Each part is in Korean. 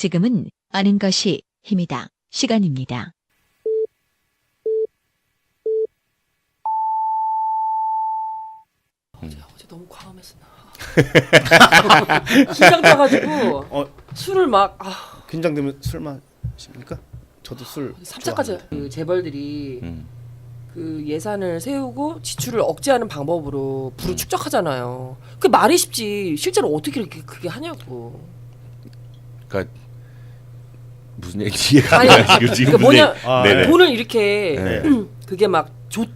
지금은 아는 것이 힘이다. 시간입니다. 어제 너무 과음했어. 긴장돼가지고 술을 막 긴장되면 술 마십니까? 저도 술 3차까지 그 재벌들이 그 예산을 세우고 지출을 억제하는 방법으로 부를 축적하잖아요. 그 말이 쉽지 실제로 어떻게 이렇게 그게 하냐고. 그러니까 무슨 얘기 이해가 안 가요 지금 그러니까 뭐냐 네네. 돈을 이렇게 네. 그게 막 몇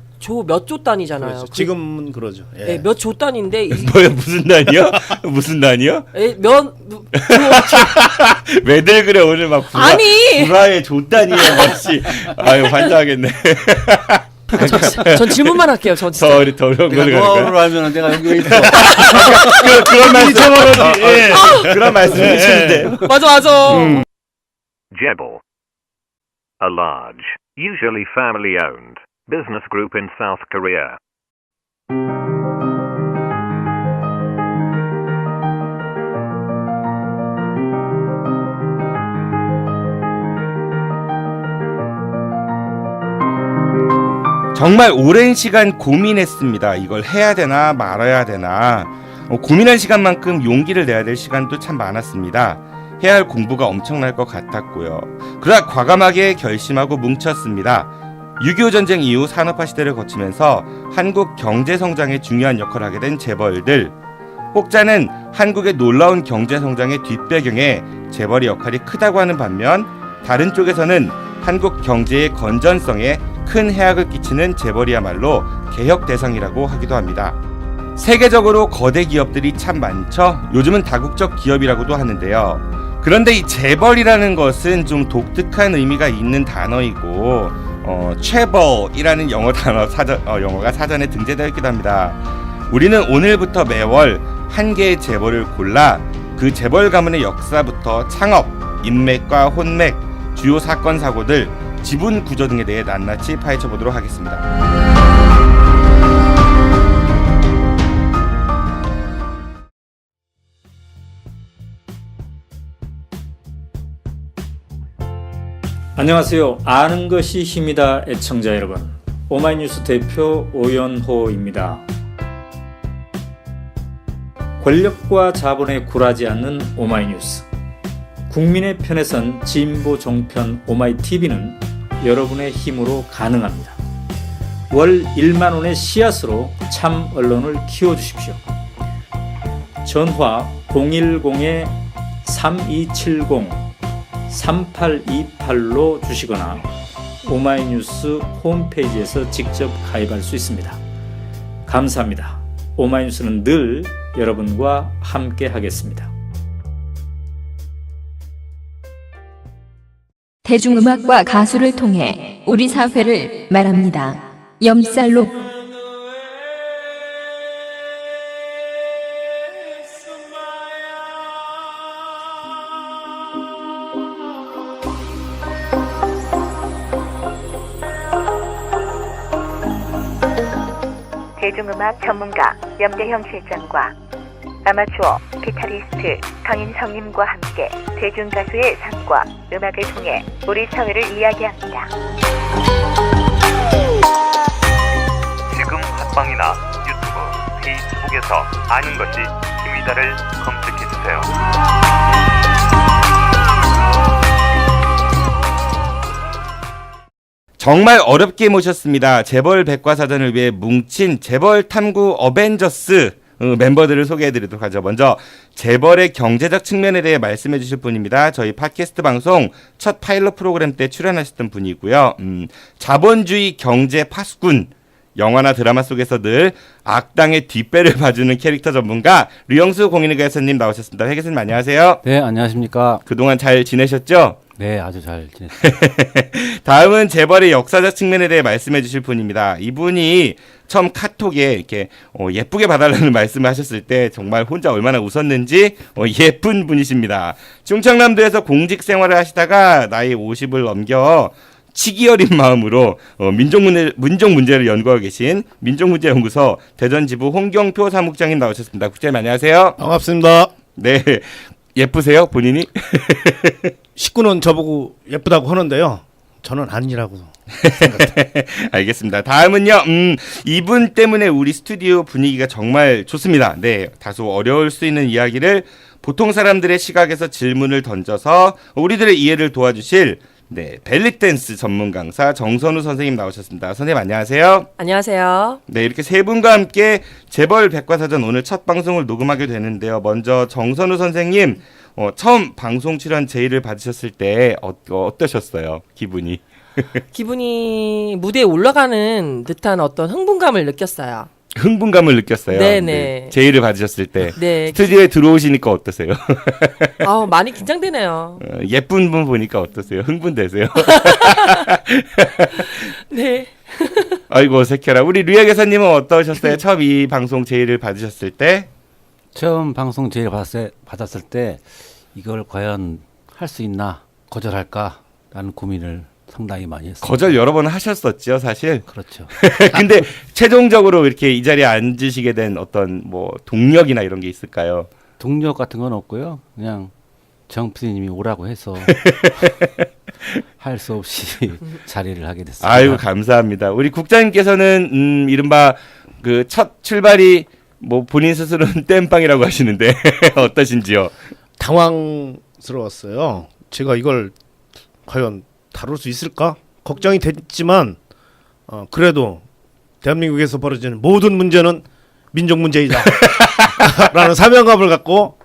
조 단위잖아요. 그렇죠. 지금은 그러죠. 예. 네, 몇 조 단위인데 뭐야 무슨 단이요? 무슨 단이요? 왜들 그래 오늘 막 아니! 불화의 조단이에요 마치. 아유 환장하겠네. 전 질문만 할게요. 전 진짜. 더 어려운 걸 노하우를 하면 내가 여기 있어. 그런 말씀 그런 말씀 해주시는데. 맞아. Jebel. A large, usually family-owned, business group in South Korea. 정말 오랜 시간 고민했습니다. 이걸 해야 되나 말아야 되나. 고민한 시간만큼 용기를 내야 될 시간도 참 많았습니다. 해야 할 공부가 엄청날 것 같았고요. 그러나 과감하게 결심하고 뭉쳤습니다. 6.25 전쟁 이후 산업화 시대를 거치면서 한국 경제 성장에 중요한 역할을 하게 된 재벌들. 혹자는 한국의 놀라운 경제 성장의 뒷배경에 재벌의 역할이 크다고 하는 반면 다른 쪽에서는 한국 경제의 건전성에 큰 해악을 끼치는 재벌이야말로 개혁 대상이라고 하기도 합니다. 세계적으로 거대 기업들이 참 많죠. 요즘은 다국적 기업이라고도 하는데요. 그런데 이 재벌이라는 것은 좀 독특한 의미가 있는 단어이고 최벌이라는 영어가 사전에 등재되어 있기도 합니다. 우리는 오늘부터 매월 한 개의 재벌을 골라 그 재벌 가문의 역사부터 창업, 인맥과 혼맥, 주요 사건 사고들, 지분 구조 등에 대해 낱낱이 파헤쳐 보도록 하겠습니다. 안녕하세요. 아는 것이 힘이다 애청자 여러분. 오마이뉴스 대표 오연호입니다. 권력과 자본에 굴하지 않는 오마이뉴스. 국민의 편에 선 진보 종편 오마이TV는 여러분의 힘으로 가능합니다. 월 1만 원의 씨앗으로 참 언론을 키워주십시오. 전화 010-3270-3828로 주시거나 오마이뉴스 홈페이지에서 직접 가입할 수 있습니다. 감사합니다. 오마이뉴스는 늘 여러분과 함께 하겠습니다. 대중음악과 가수를 통해 우리 사회를 말합니다. 염살록 대중음악 전문가 염대형 실장과 아마추어 기타리스트 강인성님과 함께 대중가수의 삶과 음악을 통해 우리 사회를 이야기합니다. 지금 팟빵이나 유튜브, 페이스북에서 아는 것이 힘이다를 검색해주세요. 정말 어렵게 모셨습니다. 재벌 백과사전을 위해 뭉친 재벌 탐구 어벤져스 멤버들을 소개해드리도록 하죠. 먼저 재벌의 경제적 측면에 대해 말씀해 주실 분입니다. 저희 팟캐스트 방송 첫 파일럿 프로그램 때 출연하셨던 분이고요. 자본주의 경제 파수꾼, 영화나 드라마 속에서 늘 악당의 뒷배를 봐주는 캐릭터 전문가 류영수 공인의과 교수님 나오셨습니다. 회 교수님 안녕하세요. 네, 안녕하십니까. 그동안 잘 지내셨죠? 네, 아주 잘 지냈습니다. 다음은 재벌의 역사적 측면에 대해 말씀해 주실 분입니다. 이분이 처음 카톡에 이렇게 예쁘게 봐달라는 말씀을 하셨을 때 정말 혼자 얼마나 웃었는지 예쁜 분이십니다. 충청남도에서 공직 생활을 하시다가 나이 50을 넘겨 치기 어린 마음으로 민족 문제를 연구하고 계신 민족문제연구소 대전지부 홍경표 사무국장님 나오셨습니다. 국장님 안녕하세요. 반갑습니다. 네. 예쁘세요 본인이? 식구는 저보고 예쁘다고 하는데요. 저는 아니라고. 알겠습니다. 다음은요. 이분 때문에 우리 스튜디오 분위기가 정말 좋습니다. 네, 다소 어려울 수 있는 이야기를 보통 사람들의 시각에서 질문을 던져서 우리들의 이해를 도와주실 벨리 댄스 전문 강사 정선우 선생님 나오셨습니다. 선생님 안녕하세요. 안녕하세요. 네, 이렇게 세 분과 함께 재벌 백과사전 오늘 첫 방송을 녹음하게 되는데요. 먼저 정선우 선생님 처음 방송 출연 제의를 받으셨을 때 어떠셨어요? 기분이? 기분이 무대에 올라가는 듯한 어떤 흥분감을 느꼈어요. 흥분감을 느꼈어요. 네네. 네, 제의를 받으셨을 때 네. 스튜디오에 들어오시니까 어떠세요? 많이 긴장되네요. 예쁜 분 보니까 어떠세요? 흥분되세요? 네. 아이고 새끼라. 우리 류혜 교사님은 어떠셨어요? 처음 이 방송 제의를 받으셨을 때? 처음 방송 제의를 받았을 때 이걸 과연 할 수 있나 거절할까라는 고민을 상당히 많이 했어요. 거절 여러 번 하셨었죠, 사실. 그렇죠. 근데 최종적으로 이렇게 이 자리에 앉으시게 된 어떤 뭐 동력이나 이런 게 있을까요? 동력 같은 건 없고요. 그냥 정 PD님이 오라고 해서 할 수 없이 자리를 하게 됐습니다. 아유 감사합니다. 우리 국장님께서는 이른바 그 첫 출발이 뭐 본인 스스로는 땜빵이라고 하시는데 어떠신지요? 당황스러웠어요. 제가 이걸 과연 다룰 수 있을까? 걱정이 됐지만 그래도 대한민국에서 벌어지는 모든 문제는 민족 문제이다 라는 사명감을 갖고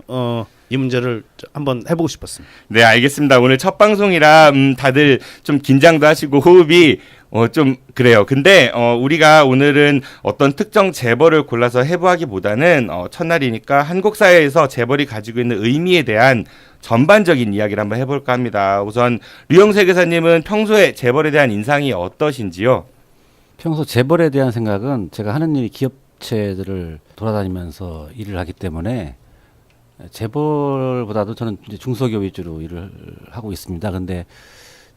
이 문제를 한번 해보고 싶었습니다. 네, 알겠습니다. 오늘 첫 방송이라 다들 좀 긴장도 하시고 호흡이 좀 그래요. 근데 우리가 오늘은 어떤 특정 재벌을 골라서 해부하기보다는 첫날이니까 한국 사회에서 재벌이 가지고 있는 의미에 대한 전반적인 이야기를 한번 해볼까 합니다. 우선 류영세 교사님은 평소에 재벌에 대한 인상이 어떠신지요? 평소 재벌에 대한 생각은 제가 하는 일이 기업체들을 돌아다니면서 일을 하기 때문에 재벌보다도 저는 이제 중소기업 위주로 일을 하고 있습니다. 근데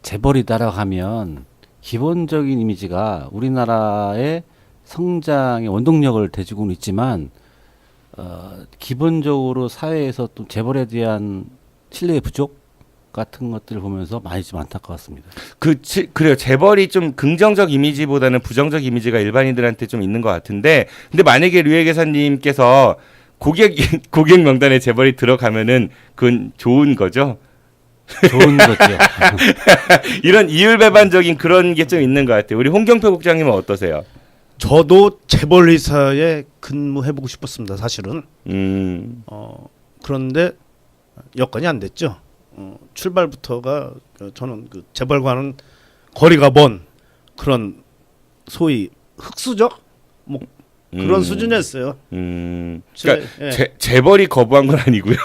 재벌이다라고 하면 기본적인 이미지가 우리나라의 성장의 원동력을 대주고는 있지만 기본적으로 사회에서 또 재벌에 대한 신뢰의 부족 같은 것들을 보면서 많이 좀 안타까웠습니다. 그래요. 재벌이 좀 긍정적 이미지보다는 부정적 이미지가 일반인들한테 좀 있는 것 같은데, 근데 만약에 류혜 교사님께서 고객 명단에 재벌이 들어가면은 그건 좋은 거죠? 좋은 거죠. 이런 이율배반적인 그런 게 좀 있는 것 같아요. 우리 홍경표 국장님은 어떠세요? 저도 재벌 회사에 근무해보고 싶었습니다. 사실은. 그런데 여건이 안 됐죠. 출발부터가 저는 그 재벌과는 거리가 먼 그런 소위 흑수적 뭐 그런 수준이었어요. 그러니까 예. 재벌이 거부한 건 아니고요.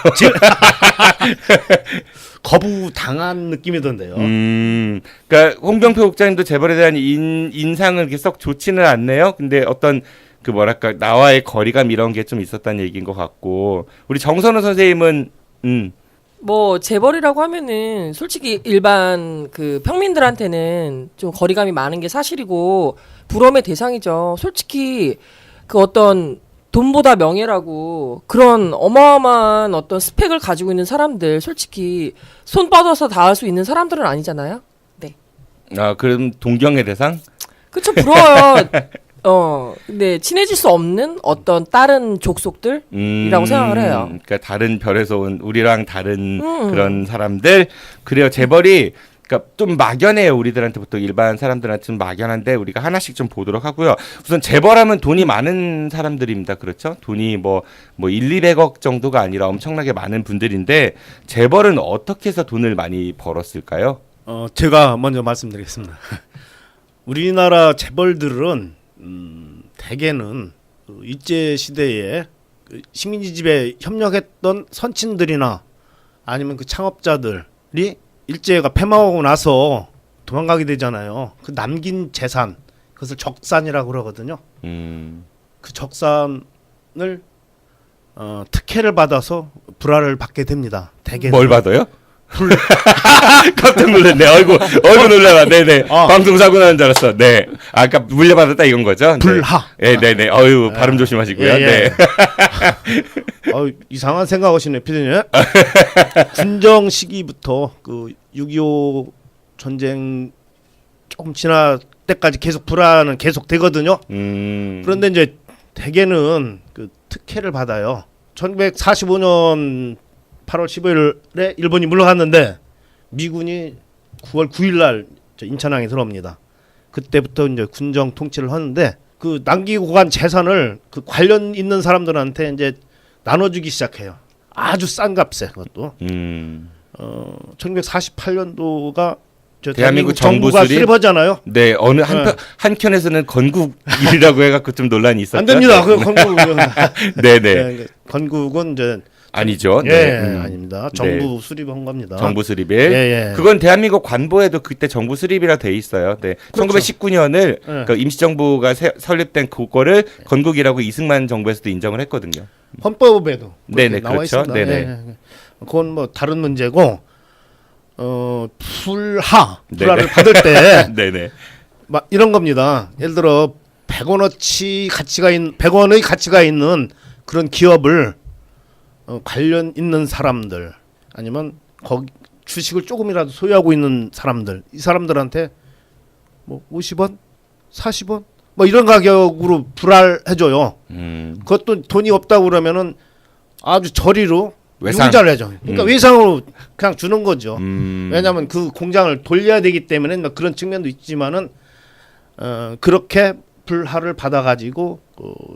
거부 당한 느낌이던데요. 그러니까 홍경표 국장님도 재벌에 대한 인상은 그렇게 썩 좋지는 않네요. 근데 어떤 그 뭐랄까 나와의 거리감 이런 게 좀 있었다는 얘기인 것 같고, 우리 정선우 선생님은 뭐 재벌이라고 하면은 솔직히 일반 그 평민들한테는 좀 거리감이 많은 게 사실이고 부러움의 대상이죠. 솔직히 그 어떤 돈보다 명예라고 그런 어마어마한 어떤 스펙을 가지고 있는 사람들 솔직히 손 뻗어서 닿을 수 있는 사람들은 아니잖아요. 네. 그럼 동경의 대상? 그쵸, 부러워요. 근데 친해질 수 없는 어떤 다른 족속들이라고 생각을 해요. 그러니까 다른 별에서 온 우리랑 다른 그런 사람들. 그래요. 재벌이 그러니까 좀 막연해요. 우리들한테 보통 일반 사람들한테 좀 막연한데 우리가 하나씩 좀 보도록 하고요. 우선 재벌하면 돈이 많은 사람들입니다. 그렇죠? 돈이 뭐 1, 200억 정도가 아니라 엄청나게 많은 분들인데 재벌은 어떻게 해서 돈을 많이 벌었을까요? 제가 먼저 말씀드리겠습니다. 우리나라 재벌들은 대개는 일제 시대에 식민지 집에 협력했던 선친들이나 아니면 그 창업자들이 일제가 패망하고 나서 도망가게 되잖아요. 그 남긴 재산, 그것을 적산이라고 그러거든요. 그 적산을 특혜를 받아서 불화를 받게 됩니다. 대개는. 뭘 받아요? 깜짝 놀랐네. 얼굴 놀라라. 네네. 아. 방송 사고 나는 줄 알았어. 네. 아까 물려받았다 이건 거죠? 불하. 네, 네네. 어유 발음 조심하시고요. 예, 예. 네. 이상한 생각하시네, 피디님. 군정 시기부터 그 6.25 전쟁 조금 지날 때까지 계속 불화는 계속 되거든요. 그런데 이제 대개는 그 특혜를 받아요. 1945년 8월 15일에 일본이 물러갔는데 미군이 9월 9일 날 인천항에 들어옵니다. 그때부터 이제 군정 통치를 하는데 그 남기고 간 재산을 그 관련 있는 사람들한테 이제 나눠주기 시작해요. 아주 싼 값에 그것도. 1948년도가 대한민국 정부가 정부 수립? 수립하잖아요. 네. 어느 한편에서는 건국일이라고 해갖고 좀 논란이 있었죠. 안 됩니다. 그 건국. 네네. 네, 건국은 이제 아니죠. 예, 네. 아닙니다. 정부 수립한 겁니다. 정부 수립일. 예. 그건 대한민국 관보에도 그때 정부 수립이라 돼 있어요. 네. 그렇죠. 1919년을 예. 그 임시정부가 설립된 그거를 건국이라고 이승만 정부에서도 인정을 했거든요. 헌법에도 네네, 나와 그렇죠. 있습니다. 네네. 예. 그건 뭐 다른 문제고 불화를 받을 때 네네. 막 이런 겁니다. 예를 들어 100원어치 가치가 있는 100원의 가치가 있는 그런 기업을 관련 있는 사람들 아니면 거기 주식을 조금이라도 소유하고 있는 사람들 이 사람들한테 뭐 50원, 40원 뭐 이런 가격으로 불화해줘요. 그것도 돈이 없다고 그러면은 아주 저리로 외상. 융자를 해줘. 그러니까 외상으로 그냥 주는 거죠. 왜냐하면 그 공장을 돌려야 되기 때문에 뭐 그런 측면도 있지만은 그렇게 불화를 받아가지고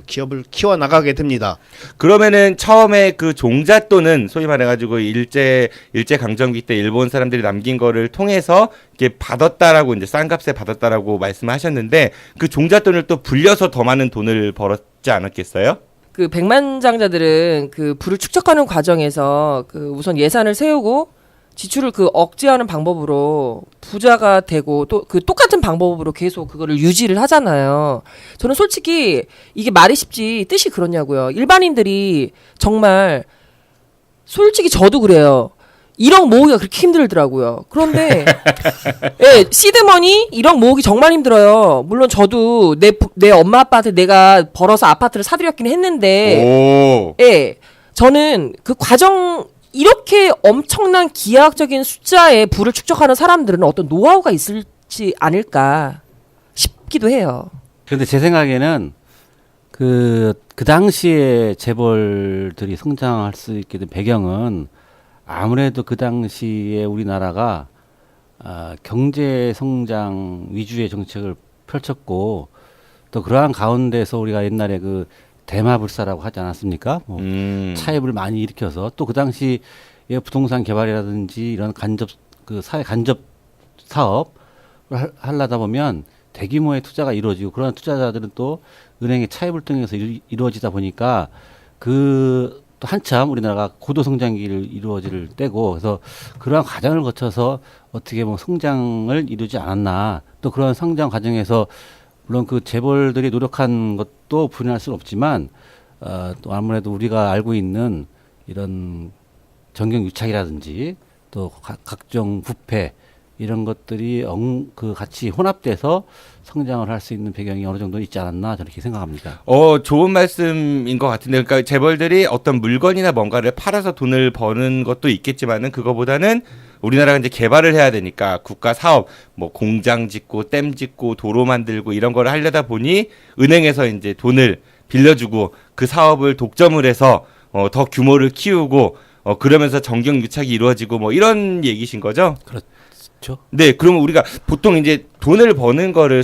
기업을 키워 나가게 됩니다. 그러면은 처음에 그 종잣돈은 소위 말해가지고 일제 강점기 때 일본 사람들이 남긴 거를 통해서 이렇게 받았다라고 이제 싼 값에 받았다라고 말씀하셨는데 그 종잣돈을 또 불려서 더 많은 돈을 벌었지 않았겠어요? 그 백만장자들은 그 부를 축적하는 과정에서 그 우선 예산을 세우고 지출을 그 억제하는 방법으로 부자가 되고 또 그 똑같은 방법으로 계속 그거를 유지를 하잖아요. 저는 솔직히 이게 말이 쉽지 뜻이 그렇냐고요. 일반인들이 정말 솔직히 저도 그래요. 1억 모으기가 그렇게 힘들더라고요. 그런데 예, 시드머니 1억 모으기 정말 힘들어요. 물론 저도 내 엄마 아빠한테 내가 벌어서 아파트를 사드렸긴 했는데 오. 예, 저는 그 과정 이렇게 엄청난 기하학적인 숫자의 부를 축적하는 사람들은 어떤 노하우가 있을지 않을까 싶기도 해요. 그런데 제 생각에는 그 당시에 재벌들이 성장할 수 있게 된 배경은 아무래도 그 당시에 우리나라가 경제 성장 위주의 정책을 펼쳤고 또 그러한 가운데서 우리가 옛날에 그 대마불사라고 하지 않았습니까? 뭐 차입을 많이 일으켜서 또 그 당시에 부동산 개발이라든지 이런 그 사회 간접 사업을 하려다 보면 대규모의 투자가 이루어지고 그런 투자자들은 또 은행의 차입을 통해서 이루어지다 보니까 그 또 한참 우리나라가 고도 성장기를 이루어질 때고 그래서 그러한 과정을 거쳐서 어떻게 뭐 성장을 이루지 않았나 또 그런 성장 과정에서 물론 그 재벌들이 노력한 것도 부인할 수는 없지만 또 아무래도 우리가 알고 있는 이런 정경유착이라든지 또 각종 부패 이런 것들이 그 같이 혼합돼서 성장을 할 수 있는 배경이 어느 정도 있지 않았나 저렇게 생각합니다. 좋은 말씀인 것 같은데, 그러니까 재벌들이 어떤 물건이나 뭔가를 팔아서 돈을 버는 것도 있겠지만은 그거보다는 우리나라가 이제 개발을 해야 되니까 국가 사업, 뭐 공장 짓고 댐 짓고 도로 만들고 이런 걸 하려다 보니 은행에서 이제 돈을 빌려주고 그 사업을 독점을 해서 더 규모를 키우고 그러면서 정경유착이 이루어지고 뭐 이런 얘기신 거죠? 그렇죠. 네, 그러면 우리가 보통 이제 돈을 버는 거를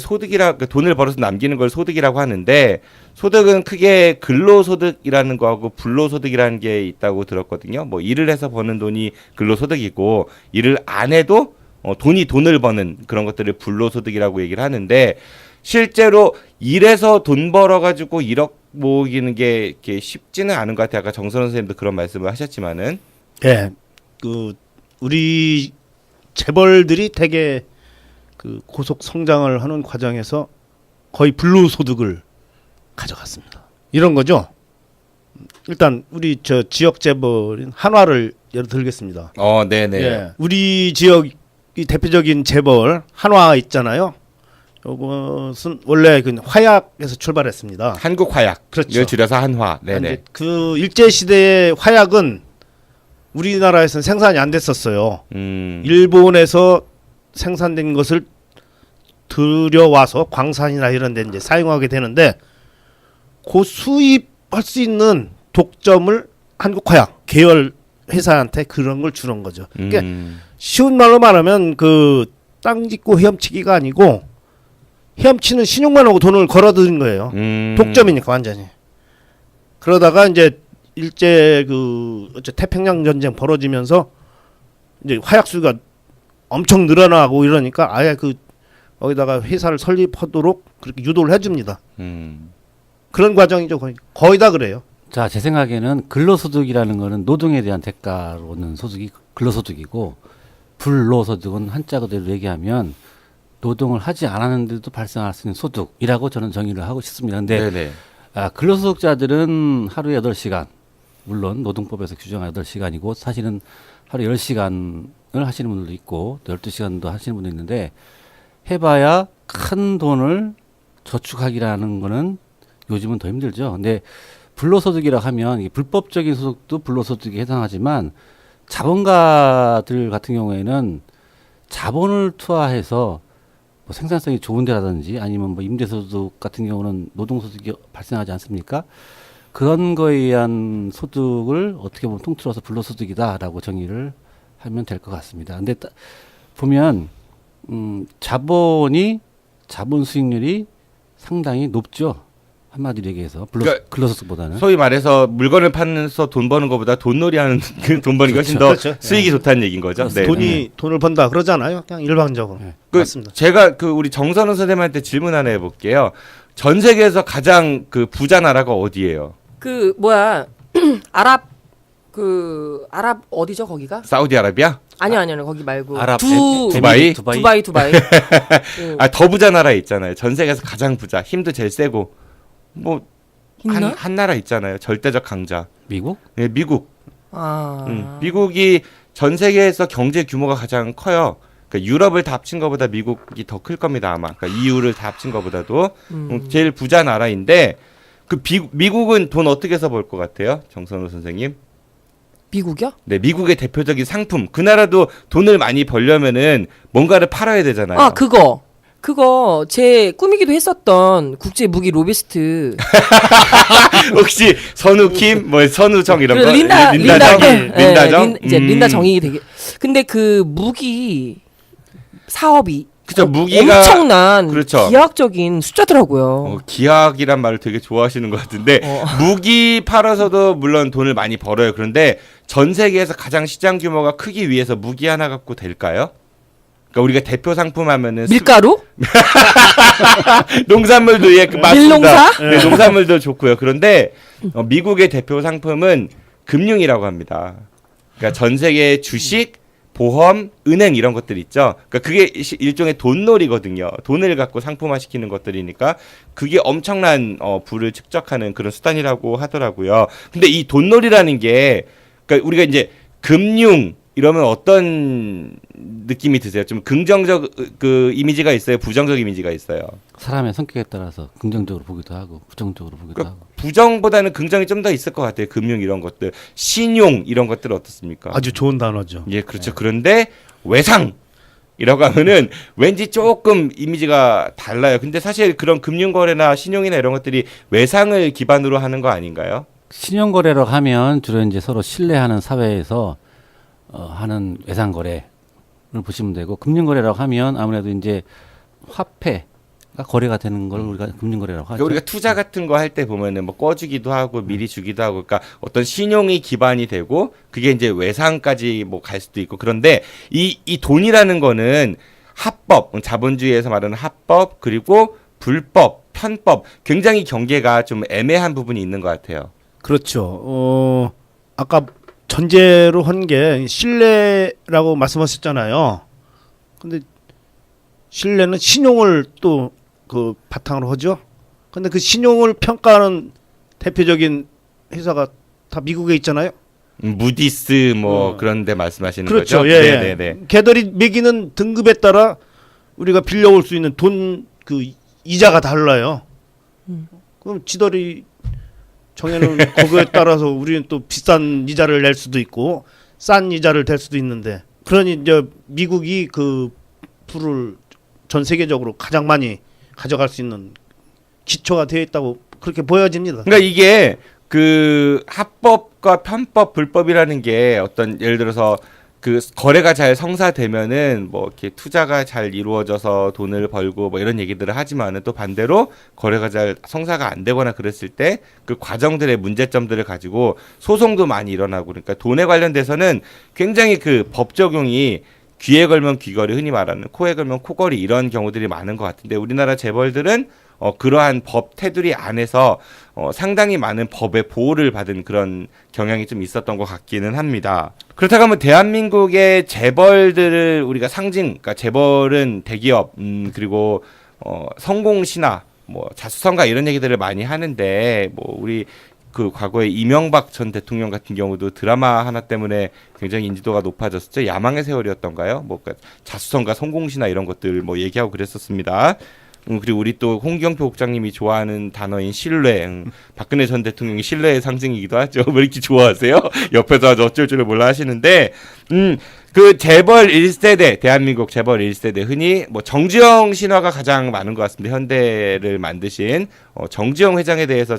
돈을 벌어서 남기는 걸 소득이라고 하는데 소득은 크게 근로소득이라는 거하고 불로소득이라는 게 있다고 들었거든요. 뭐 일을 해서 버는 돈이 근로소득이고 일을 안 해도 돈을 버는 그런 것들을 불로소득이라고 얘기를 하는데 실제로 일해서 돈 벌어가지고 1억 모으기는 게 이렇게 쉽지는 않은 것 같아요. 아까 정선원 선생님도 그런 말씀을 하셨지만은. 예, 그 우리 재벌들이 대개 그 고속 성장을 하는 과정에서 거의 불로소득을 가져갔습니다. 이런 거죠. 일단 우리 저 지역 재벌인 한화를 예를 들겠습니다. 네네. 예, 우리 지역 이 대표적인 재벌 한화 있잖아요. 이것은 원래 그 화약에서 출발했습니다. 한국 화약. 그렇죠. 이걸 줄여서 한화. 네네. 이제 그 일제 시대의 화약은 우리나라에서는 생산이 안 됐었어요. 일본에서 생산된 것을 들여와서 광산이나 이런 데 이제 사용하게 되는데 그 수입할 수 있는 독점을 한국화약 계열 회사한테 그런 걸 주는 거죠. 그러니까 쉬운 말로 말하면 그 땅 짓고 헤엄치기가 아니고 헤엄치는 신용만 하고 돈을 걸어들인 거예요. 독점이니까 완전히. 그러다가 이제 일제 그 태평양 전쟁 벌어지면서 이제 화약 수가 엄청 늘어나고 이러니까 아예 그 거기다가 회사를 설립하도록 그렇게 유도를 해줍니다. 그런 과정이죠. 거의 다 그래요. 자, 제 생각에는 근로소득이라는 거는 노동에 대한 대가로 얻는 소득이 근로소득이고 불로소득은 한자 그대로 얘기하면 노동을 하지 않았는데도 발생할 수 있는 소득이라고 저는 정의를 하고 싶습니다. 근데 네네. 근로소득자들은 하루에 8시간, 물론 노동법에서 규정한 8시간이고 사실은 하루에 10시간을 하시는 분들도 있고 또 12시간도 하시는 분도 있는데 해봐야 큰 돈을 저축하기라는 거는 요즘은 더 힘들죠. 근데 불로소득이라 하면 이게 불법적인 소득도 불로소득에 해당하지만 자본가들 같은 경우에는 자본을 투하해서 뭐 생산성이 좋은 데라든지 아니면 뭐 임대소득 같은 경우는 노동소득이 발생하지 않습니까? 그런 거에 의한 소득을 어떻게 보면 통틀어서 불로소득이다라고 정의를 하면 될 것 같습니다. 근데 보면 자본 수익률이 상당히 높죠. 한마디로 얘기해서 그러니까 근로소득보다는. 소위 말해서 물건을 파면서 돈 버는 것보다 돈놀이하는 그 돈 버는 게 훨씬 더 그렇죠. 수익이 좋다는 얘기인 거죠. 네. 돈을 번다 그러잖아요. 그냥 일반적으로. 맞습니다. 제가 그 우리 정선우 선생님한테 질문 하나 해볼게요. 전 세계에서 가장 그 부자 나라가 어디예요? 그 뭐야 아랍 어디죠 거기가? 사우디아라비아? 아니요 거기 말고 아랍 두바이? 두바이. 더 부자 나라 있잖아요. 전 세계에서 가장 부자, 힘도 제일 세고 뭐 한 나라 있잖아요. 절대적 강자. 미국? 네, 미국. 미국이 전 세계에서 경제 규모가 가장 커요. 그러니까 유럽을 다 합친 것보다 미국이 더 클 겁니다 아마. 그러니까 EU를 다 합친 것보다도 제일 부자 나라인데 그 미국은 돈 어떻게 해서 벌 것 같아요, 정선우 선생님? 미국이요? 네, 미국의 대표적인 상품. 그 나라도 돈을 많이 벌려면은 뭔가를 팔아야 되잖아요. 아 그거 제 꿈이기도 했었던 국제 무기 로비스트. 혹시 선우킴, 뭐 선우정 이런 거? 린다정? 이제 음. 린다정이 되게. 근데 그 무기 사업이 그쵸, 무기가 엄청난 그렇죠. 기하학적인 숫자더라고요. 기하학이란 말을 되게 좋아하시는 것 같은데 무기 팔아서도 물론 돈을 많이 벌어요. 그런데 전 세계에서 가장 시장 규모가 크기 위해서 무기 하나 갖고 될까요? 그러니까 우리가 대표 상품 하면은 밀가루? 농산물도 예, 맞습니다. 밀농사? 네, 농산물도 좋고요. 그런데 미국의 대표 상품은 금융이라고 합니다. 그러니까 전 세계 주식, 보험, 은행 이런 것들 있죠. 그러니까 그게 일종의 돈놀이거든요. 돈을 갖고 상품화 시키는 것들이니까 그게 엄청난 부를 축적하는 그런 수단이라고 하더라고요. 근데 이 돈놀이라는 게 그러니까 우리가 이제 금융 이러면 어떤 느낌이 드세요? 좀 긍정적 그 이미지가 있어요? 부정적 이미지가 있어요? 사람의 성격에 따라서 긍정적으로 보기도 하고 부정적으로 보기도 그러니까 하고. 부정보다는 긍정이 좀 더 있을 것 같아요. 금융 이런 것들. 신용 이런 것들 어떻습니까? 아주 좋은 단어죠. 예, 그렇죠. 그런데 외상이라고 하면은 왠지 조금 이미지가 달라요. 근데 사실 그런 금융거래나 신용이나 이런 것들이 외상을 기반으로 하는 거 아닌가요? 신용거래라고 하면 주로 이제 서로 신뢰하는 사회에서 하는 외상거래를 보시면 되고, 금융거래라고 하면 아무래도 이제 화폐가 거래가 되는 걸 우리가 금융거래라고 하죠. 그러니까 우리가 투자 같은 거 할 때 보면은 뭐 꿔주기도 하고 미리 주기도 하고, 그러니까 어떤 신용이 기반이 되고 그게 이제 외상까지 뭐 갈 수도 있고. 그런데 이 돈이라는 거는 합법, 자본주의에서 말하는 합법, 그리고 불법, 편법, 굉장히 경계가 좀 애매한 부분이 있는 것 같아요. 그렇죠. 아까 전제로 한 게 신뢰라고 말씀하셨잖아요. 근데 신뢰는 신용을 또 그 바탕으로 하죠. 근데 그 신용을 평가하는 대표적인 회사가 다 미국에 있잖아요. 무디스 뭐 그런 데 말씀하시는 그렇죠. 거죠? 예, 네네네. 걔들이 매기는 등급에 따라 우리가 빌려올 수 있는 돈 그 이자가 달라요. 그럼 지들이 정해놓은 그거에 따라서 우리는 또 비싼 이자를 낼 수도 있고 싼 이자를 댈 수도 있는데, 그러니 이제 미국이 그 불을 전 세계적으로 가장 많이 가져갈 수 있는 기초가 되어 있다고 그렇게 보여집니다. 그러니까 이게 그 합법과 편법, 불법이라는 게 어떤 예를 들어서 그 거래가 잘 성사되면은 뭐 이렇게 투자가 잘 이루어져서 돈을 벌고 뭐 이런 얘기들을 하지만은 또 반대로 거래가 잘 성사가 안 되거나 그랬을 때 그 과정들의 문제점들을 가지고 소송도 많이 일어나고, 그러니까 돈에 관련돼서는 굉장히 그 법 적용이 귀에 걸면 귀걸이, 흔히 말하는 코에 걸면 코걸이, 이런 경우들이 많은 것 같은데, 우리나라 재벌들은 그러한 법 테두리 안에서 상당히 많은 법의 보호를 받은 그런 경향이 좀 있었던 것 같기는 합니다. 그렇다고 하면 대한민국의 재벌들을 우리가 상징, 그러니까 재벌은 대기업, 그리고 성공 신화, 뭐 자수성가 이런 얘기들을 많이 하는데, 뭐 우리 그 과거에 이명박 전 대통령 같은 경우도 드라마 하나 때문에 굉장히 인지도가 높아졌었죠. 야망의 세월이었던가요? 뭐 자수성가, 성공신화 이런 것들 뭐 얘기하고 그랬었습니다. 그리고 우리 또 홍경표 국장님이 좋아하는 단어인 신뢰, 박근혜 전 대통령이 신뢰의 상징이기도 하죠. 왜 이렇게 좋아하세요? 옆에서 아주 어쩔 줄을 몰라 하시는데, 그 재벌 1세대, 대한민국 재벌 1세대, 흔히 뭐 정주영 신화가 가장 많은 것 같습니다. 현대를 만드신 정주영 회장에 대해서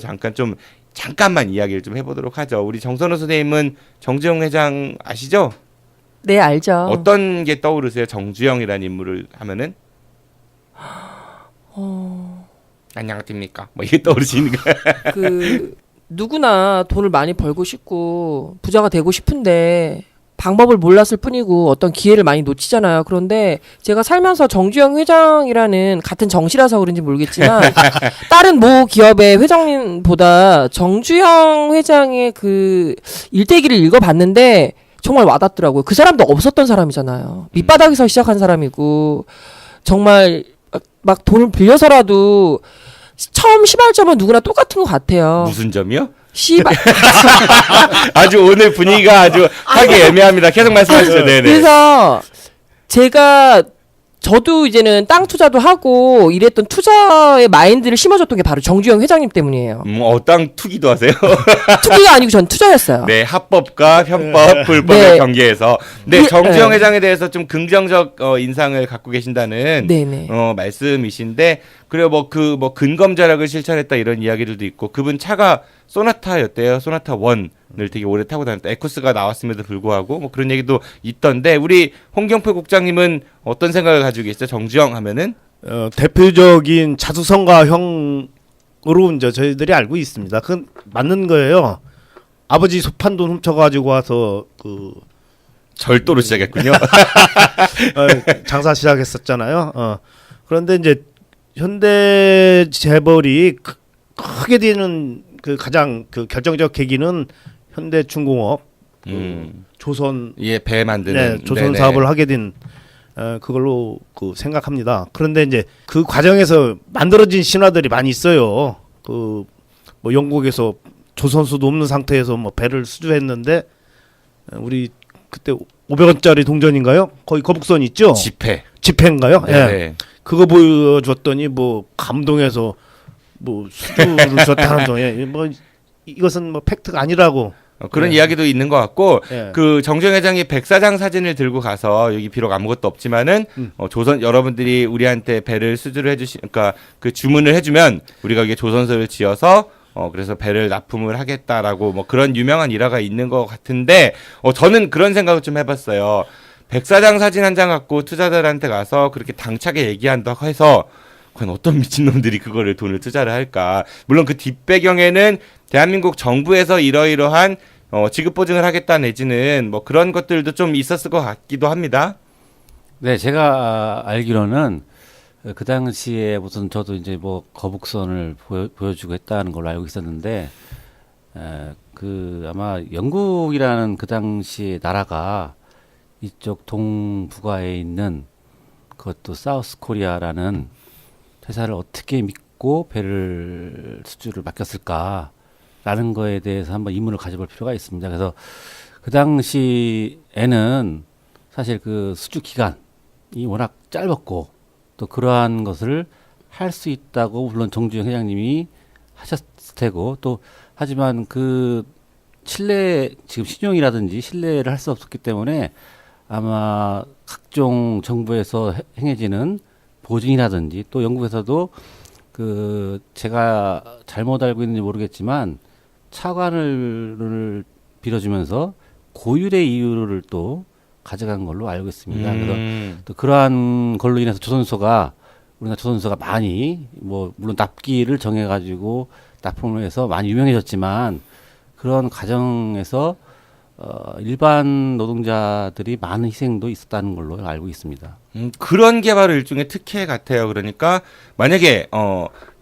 잠깐만 이야기를 좀 해보도록 하죠. 우리 정선호 선생님은 정주영 회장 아시죠? 네, 알죠. 어떤 게 떠오르세요? 정주영이라는 인물을 하면은? 안녕하십니까? 뭐 이게 떠오르시는 거예요? 그 누구나 돈을 많이 벌고 싶고 부자가 되고 싶은데 방법을 몰랐을 뿐이고 어떤 기회를 많이 놓치잖아요. 그런데 제가 살면서 정주영 회장이라는, 같은 정시라서 그런지 모르겠지만 다른 모 기업의 회장님보다 정주영 회장의 그 일대기를 읽어봤는데 정말 와닿더라고요. 그 사람도 없었던 사람이잖아요. 밑바닥에서 시작한 사람이고, 정말 막 돈을 빌려서라도 처음 시발점은 누구나 똑같은 것 같아요. 무슨 점이요? 시발. 아주 오늘 분위기가 아주 하기 애매합니다. 계속 말씀하시죠. 네네. 그래서 저도 이제는 땅 투자도 하고 이랬던 투자의 마인드를 심어줬던 게 바로 정주영 회장님 때문이에요. 땅 투기도 하세요? 투기가 아니고 전 투자였어요. 네, 합법과 편법, 불법의 네. 경계에서. 네, 정주영 회장에 대해서 좀 긍정적 인상을 갖고 계신다는 네네. 말씀이신데, 그리고 근검절약을 실천했다 이런 이야기들도 있고, 그분 차가 소나타였대요. 소나타 1을 되게 오래 타고 다녔다. 에쿠스가 나왔음에도 불구하고 뭐 그런 얘기도 있던데, 우리 홍경표 국장님은 어떤 생각을 가지고 계시죠? 정주영 하면은 대표적인 자수성가형으로 이제 저희들이 알고 있습니다. 그건 맞는 거예요. 아버지 소판돈 훔쳐가지고 와서 그 절도로 시작했군요. 장사 시작했었잖아요. 그런데 이제 현대 재벌이 크게 되는 그 가장 그 결정적 계기는 현대중공업, 조선, 예, 배 만드는 조선 네네. 사업을 하게 된 그걸로 생각합니다. 그런데 이제 그 과정에서 만들어진 신화들이 많이 있어요. 그 뭐 영국에서 조선수도 없는 상태에서 뭐 배를 수주했는데, 우리 그때 500원짜리 동전인가요? 거기 거북선 있죠? 지폐인가요? 예. 그거 보여줬더니 뭐 감동해서 뭐 수주를 줬다는 거예요. 뭐 이것은 뭐 팩트가 아니라고. 그런 이야기도 있는 것 같고, 예. 그 정주영 회장이 백사장 사진을 들고 가서, 여기 비록 아무것도 없지만은 조선 여러분들이 우리한테 배를 수주를 그러니까 그 주문을 해주면 우리가 이게 조선소를 지어서 그래서 배를 납품을 하겠다라고 뭐 그런 유명한 일화가 있는 것 같은데, 저는 그런 생각을 좀 해봤어요. 백사장 사진 한 장 갖고 투자자들한테 가서 그렇게 당차게 얘기한다고 해서 과연 어떤 미친놈들이 그거를 돈을 투자를 할까. 물론 그 뒷배경에는 대한민국 정부에서 이러이러한 지급 보증을 하겠다 내지는 뭐 그런 것들도 좀 있었을 것 같기도 합니다. 네, 제가 알기로는 그 당시에 무슨 저도 이제 뭐 거북선을 보여주고 했다는 걸로 알고 있었는데, 그 아마 영국이라는 그 당시 나라가 이쪽 동북아에 있는 그것도 사우스 코리아라는 회사를 어떻게 믿고 배를 수주를 맡겼을까라는 거에 대해서 한번 의문을 가져볼 필요가 있습니다. 그래서 그 당시에는 사실 그 수주 기간이 워낙 짧았고 또 그러한 것을 할 수 있다고 물론 정주영 회장님이 하셨을 테고 또 하지만 그 신뢰 지금 신용이라든지 신뢰를 할 수 없었기 때문에 아마 각종 정부에서 행해지는 보증이라든지 또 영국에서도 그 제가 잘못 알고 있는지 모르겠지만 차관을 빌어주면서 고율의 이유를 또 가져간 걸로 알고 있습니다. 그래서 또 그러한 걸로 인해서 우리나라 조선소가 많이 뭐 물론 납기를 정해가지고 납품을 해서 많이 유명해졌지만 그런 과정에서 일반 노동자들이 많은 희생도 있었다는 걸로 알고 있습니다. 그런 게 바로 일종의 특혜 같아요. 그러니까 만약에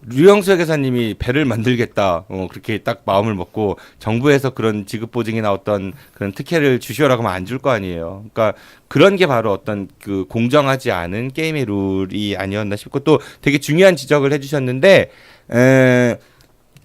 류영수 회계사님이 배를 만들겠다 그렇게 딱 마음을 먹고 정부에서 그런 지급 보증이나 어떤 그런 특혜를 주시오라고 하면 안 줄 거 아니에요. 그러니까 그런 게 바로 어떤 그 공정하지 않은 게임의 룰이 아니었나 싶고 또 되게 중요한 지적을 해주셨는데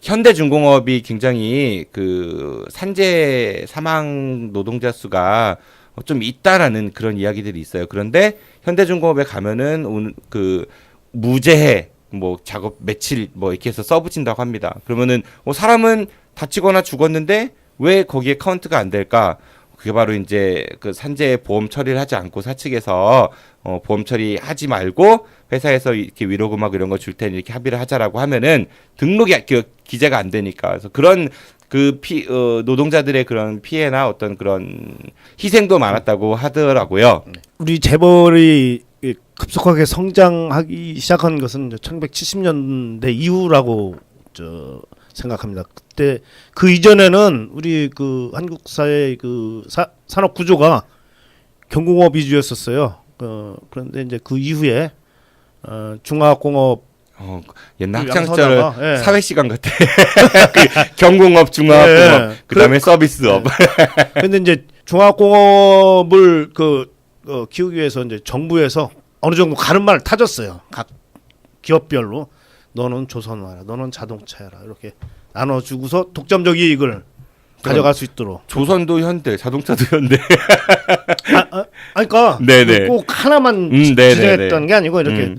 현대중공업이 굉장히 그 산재 사망 노동자 수가 좀 있다라는 그런 이야기들이 있어요. 그런데 현대중공업에 가면은 그 무제해 뭐 작업 며칠 뭐 이렇게 해서 써붙인다고 합니다. 그러면은 사람은 다치거나 죽었는데 왜 거기에 카운트가 안 될까? 그게 바로 이제 그 산재 보험 처리를 하지 않고 사측에서 보험 처리하지 말고 회사에서 이렇게 위로금 이런 거 줄 테니 이렇게 합의를 하자라고 하면은 등록이 기재가 안 되니까 그래서 그런 그 노동자들의 그런 피해나 어떤 그런 희생도 많았다고 하더라고요. 우리 재벌이 급속하게 성장하기 시작한 것은 1970년대 이후라고 생각합니다. 그때 그 이전에는 우리 그 한국 사회 그 산업 구조가 경공업 위주였었어요. 그런데 이제 그 이후에 중화공업 옛날 그 학창 시절 양서자가, 예. 사회 시간 같아. 그 경공업, 중화공업, 예. 그다음에 서비스업. 근데 이제 중화공업을 키우기 위해서 이제 정부에서 어느 정도 가는 말을 타줬어요. 각 기업별로 너는 조선화라, 너는 자동차라 이렇게 나눠주고서 독점적 이익을 가져갈 수 있도록. 조선도 현대, 자동차도 현대. 그러니까 네네. 꼭 하나만 네네네. 지정했던 게 아니고 이렇게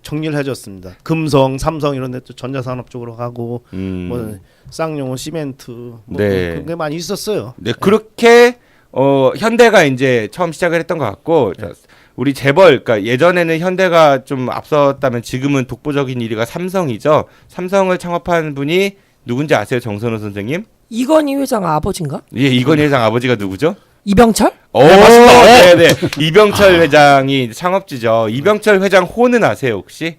정리를 해줬습니다. 금성, 삼성 이런 데 또 전자산업 쪽으로 가고 뭐 쌍용은 시멘트 뭐 네. 그런 게 많이 있었어요. 네, 그렇게 현대가 이제 처음 시작을 했던 것 같고 우리 재벌, 그러니까 예전에는 현대가 좀 앞섰다면 지금은 독보적인 1위가 삼성이죠. 삼성을 창업한 분이 누군지 아세요, 정선우 선생님? 이건희 회장 아버지인가? 예, 이건희 회장 아버지가 누구죠? 이병철? 맞습니다. 네네. 이병철 회장이 창업주죠. 이병철 회장 호는 아세요, 혹시?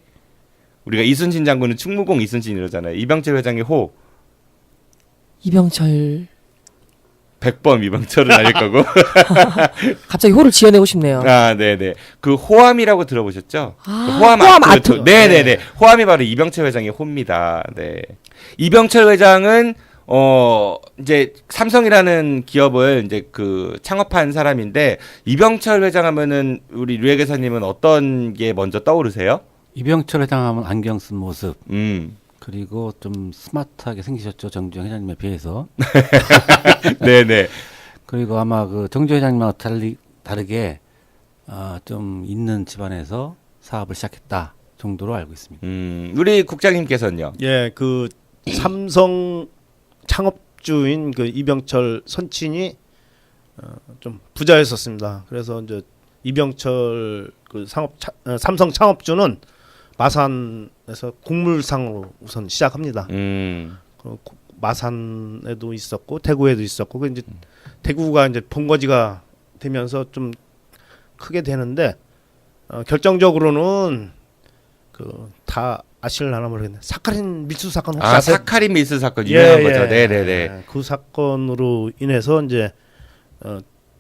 우리가 이순신 장군은 충무공 이순신 이러잖아요. 이병철 회장의 호. 이병철. 100번 이병철은 아닐 거고. 갑자기 호를 지어내고 싶네요. 네네. 그 호암이라고 들어보셨죠? 그 호암 아트. 네네네. 호암이 바로 이병철 회장의 호입니다. 네. 이병철 회장은 이제 삼성이라는 기업을 이제 그 창업한 사람인데 이병철 회장 하면은 우리 류혜계사님은 어떤 게 먼저 떠오르세요? 이병철 회장 하면 안경 쓴 모습. 그리고 좀 스마트하게 생기셨죠, 정주영 회장님에 비해서. 네네. 그리고 아마 그 정주영 회장님하고 다르게 좀 있는 집안에서 사업을 시작했다 정도로 알고 있습니다. 우리 국장님께서는요? 예, 그 삼성 창업주인 그 이병철 선친이 좀 부자였었습니다. 그래서 이제 이병철 그 삼성 창업주는 마산에서 곡물상으로 우선 시작합니다. 마산에도 있었고 대구에도 있었고 이제 대구가 이제 본거지가 되면서 좀 크게 되는데 결정적으로는 그 다 아실라나 모르겠네. 사카린 밀수 사건 혹시 아세요? 사카린 밀수 사건 유명한 거죠. 네네네. 예, 그 사건으로 인해서 이제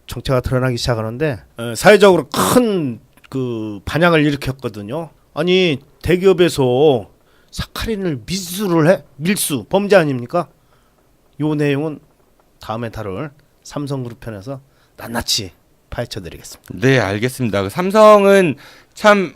정체가 드러나기 시작하는데 사회적으로 큰 그 반향을 일으켰거든요. 아니 대기업에서 사카린을 밀수를 해? 밀수 범죄 아닙니까? 요 내용은 다음에 다룰 삼성그룹 편에서 낱낱이 파헤쳐드리겠습니다. 네, 알겠습니다. 그 삼성은 참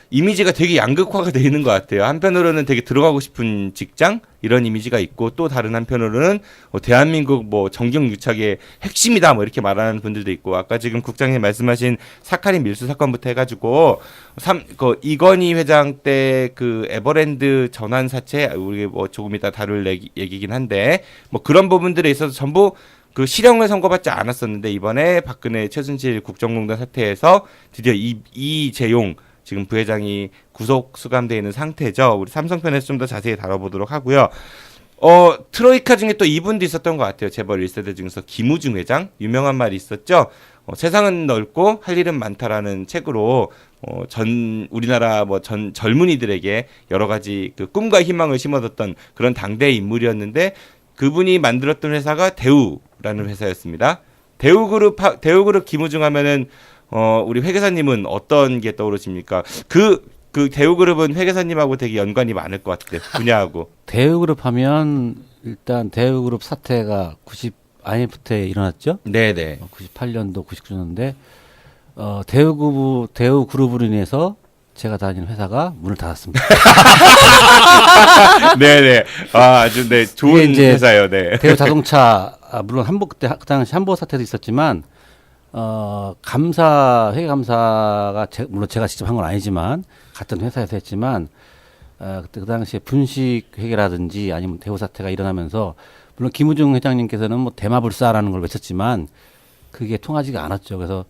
이미지가 되게 양극화가 돼 있는 것 같아요. 한편으로는 되게 들어가고 싶은 직장 이런 이미지가 있고 또 다른 한편으로는 대한민국 뭐 정경유착의 핵심이다 뭐 이렇게 말하는 분들도 있고 아까 지금 국장님 말씀하신 사카린 밀수 사건부터 해가지고 이건희 회장 때 그 에버랜드 전환 사채 우리 뭐 조금 이따 다룰 얘기긴 한데 뭐 그런 부분들에 있어서 전부 그 실형을 선고받지 않았었는데 이번에 박근혜 최순실 국정농단 사태에서 드디어 이재용 지금 부회장이 구속 수감되어 있는 상태죠. 우리 삼성편에서 좀 더 자세히 다뤄보도록 하고요. 트로이카 중에 또 이분도 있었던 것 같아요. 재벌 1세대 중에서 김우중 회장 유명한 말이 있었죠. 세상은 넓고 할 일은 많다라는 책으로 우리나라 젊은이들에게 여러 가지 그 꿈과 희망을 심어뒀던 그런 당대의 인물이었는데 그분이 만들었던 회사가 대우라는 회사였습니다. 대우그룹 김우중 하면은 우리 회계사님은 어떤 게 떠오르십니까? 그 대우그룹은 회계사님하고 되게 연관이 많을 것 같아요. 분야하고. 대우그룹 하면 일단 대우그룹 사태가 IMF 때 일어났죠. 네네. 98년도, 99년도인데 대우그룹으로 인해서 제가 다니는 회사가 문을 닫았습니다. 네네. 아주 네 좋은 회사예요. 네. 대우 자동차 물론 그때 그 당시 한보 사태도 있었지만 회계 감사가 물론 제가 직접 한 건 아니지만 같은 회사에서 했지만 그때 그 당시에 분식 회계라든지 아니면 대우 사태가 일어나면서 물론 김우중 회장님께서는 뭐 대마불사라는 걸 외쳤지만 그게 통하지가 않았죠. 그래서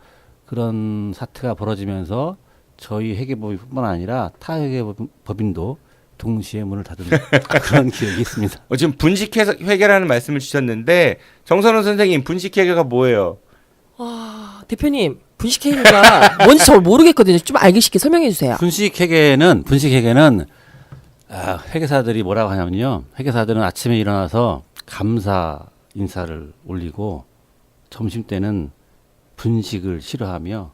그런 사태가 벌어지면서 저희 회계법인뿐만 아니라 타 회계법인도 동시에 문을 닫은 그런 기억이 있습니다. 지금 분식회계라는 말씀을 주셨는데 정선호 선생님 분식회계가 뭐예요? 대표님 분식회계가 뭔지 잘 모르겠거든요. 좀 알기 쉽게 설명해 주세요. 분식회계는 회계사들이 뭐라고 하냐면요. 회계사들은 아침에 일어나서 감사 인사를 올리고 점심 때는 분식을 싫어하며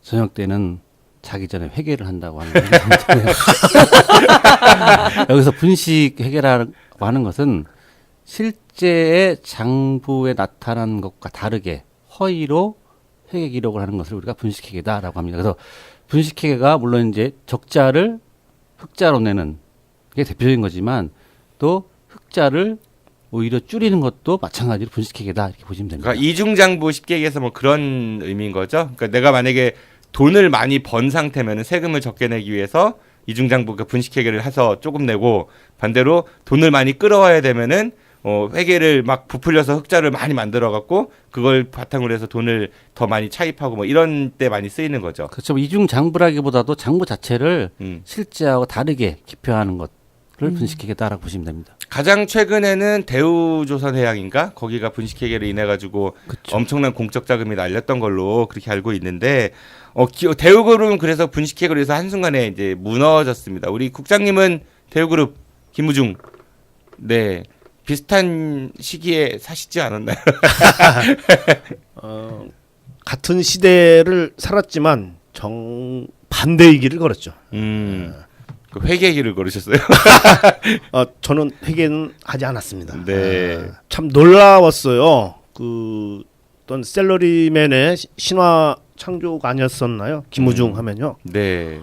저녁 때는 자기 전에 회계를 한다고 하는 거예요. 여기서 분식 회계라고 하는 것은 실제의 장부에 나타난 것과 다르게 허위로 회계 기록을 하는 것을 우리가 분식 회계다라고 합니다. 그래서 분식 회계가 물론 이제 적자를 흑자로 내는 게 대표적인 거지만 또 흑자를 오히려 줄이는 것도 마찬가지로 분식 회계다 이렇게 보시면 됩니다. 그러니까 이중장부 쉽게 얘기해서 뭐 그런 의미인 거죠. 그러니까 내가 만약에 돈을 많이 번 상태면 세금을 적게 내기 위해서 이중장부 분식회계를 해서 조금 내고 반대로 돈을 많이 끌어와야 되면은 회계를 막 부풀려서 흑자를 많이 만들어 갖고 그걸 바탕으로 해서 돈을 더 많이 차입하고 뭐 이런 때 많이 쓰이는 거죠. 그렇죠. 이중장부라기보다도 장부 자체를 실제하고 다르게 기표하는 것을 분식회계다라고 보시면 됩니다. 가장 최근에는 대우조선해양인가 거기가 분식회계로 인해 가지고 엄청난 공적 자금이 날렸던 걸로 그렇게 알고 있는데 대우그룹은 그래서 분식회계로 해서 한순간에 이제 무너졌습니다. 우리 국장님은 대우그룹 김우중 네 비슷한 시기에 사시지 않았나요? 같은 시대를 살았지만 정반대의 길을 걸었죠. 그 회계 길을 걸으셨어요? 저는 회계는 하지 않았습니다. 네. 참 놀라웠어요. 어떤 셀러리맨의 신화 창조가 아니었었나요? 김우중 하면요. 네.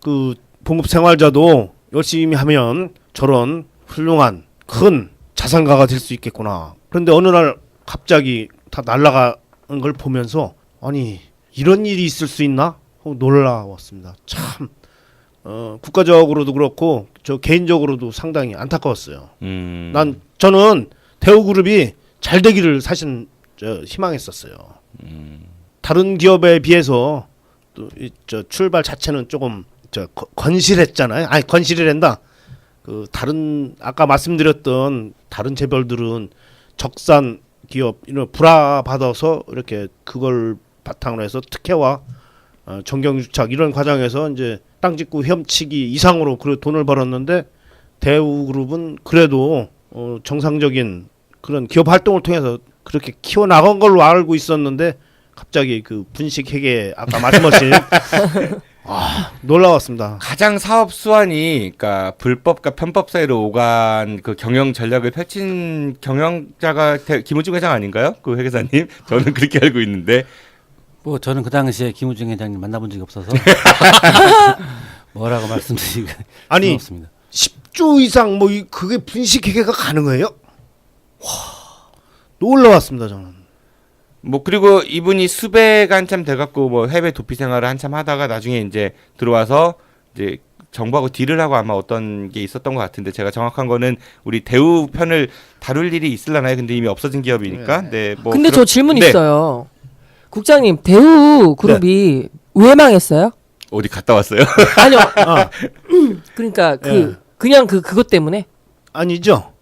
그 봉급 생활자도 열심히 하면 저런 훌륭한 큰 자산가가 될 수 있겠구나. 그런데 어느 날 갑자기 다 날아가는 걸 보면서 아니 이런 일이 있을 수 있나? 놀라웠습니다. 참 국가적으로도 그렇고 저 개인적으로도 상당히 안타까웠어요. 저는 대우그룹이 잘 되기를 사실 희망했었어요. 다른 기업에 비해서 또 출발 자체는 조금 건실했잖아요. 아니 건실이란다. 다른 아까 말씀드렸던 다른 재벌들은 적산 기업 이런 불화 받아서 이렇게 그걸 바탕으로 해서 특혜와 정경유착 이런 과정에서 이제 땅 짓고 훔치기 이상으로 돈을 벌었는데 대우그룹은 그래도 정상적인 그런 기업 활동을 통해서 그렇게 키워나간 걸로 알고 있었는데 갑자기 그 분식 회계 아까 말씀하신 놀라웠습니다. 가장 사업 수완이 그러니까 불법과 편법 사이로 오간 그 경영 전략을 펼친 경영자가 김우중 회장 아닌가요? 그 회계사님? 저는 그렇게 알고 있는데 뭐 저는 그 당시에 김우중 회장님 만나본 적이 없어서 뭐라고 말씀드리기 아니 없습니다. 10조 이상 뭐 그게 분식회계가 가능해요? 와 놀라웠습니다 저는. 뭐 그리고 이분이 수배가 한참 돼갖고 뭐 해외 도피 생활을 한참 하다가 나중에 이제 들어와서 이제 정부하고 딜을 하고 아마 어떤 게 있었던 것 같은데 제가 정확한 거는 우리 대우 편을 다룰 일이 있을라나요? 근데 이미 없어진 기업이니까. 네. 뭐 근데 저 질문 네. 있어요. 국장님, 대우 그룹이 왜 망했어요? 어디 갔다 왔어요? 아니요. 아, 그러니까 예. 그냥 그것 때문에. 아니죠.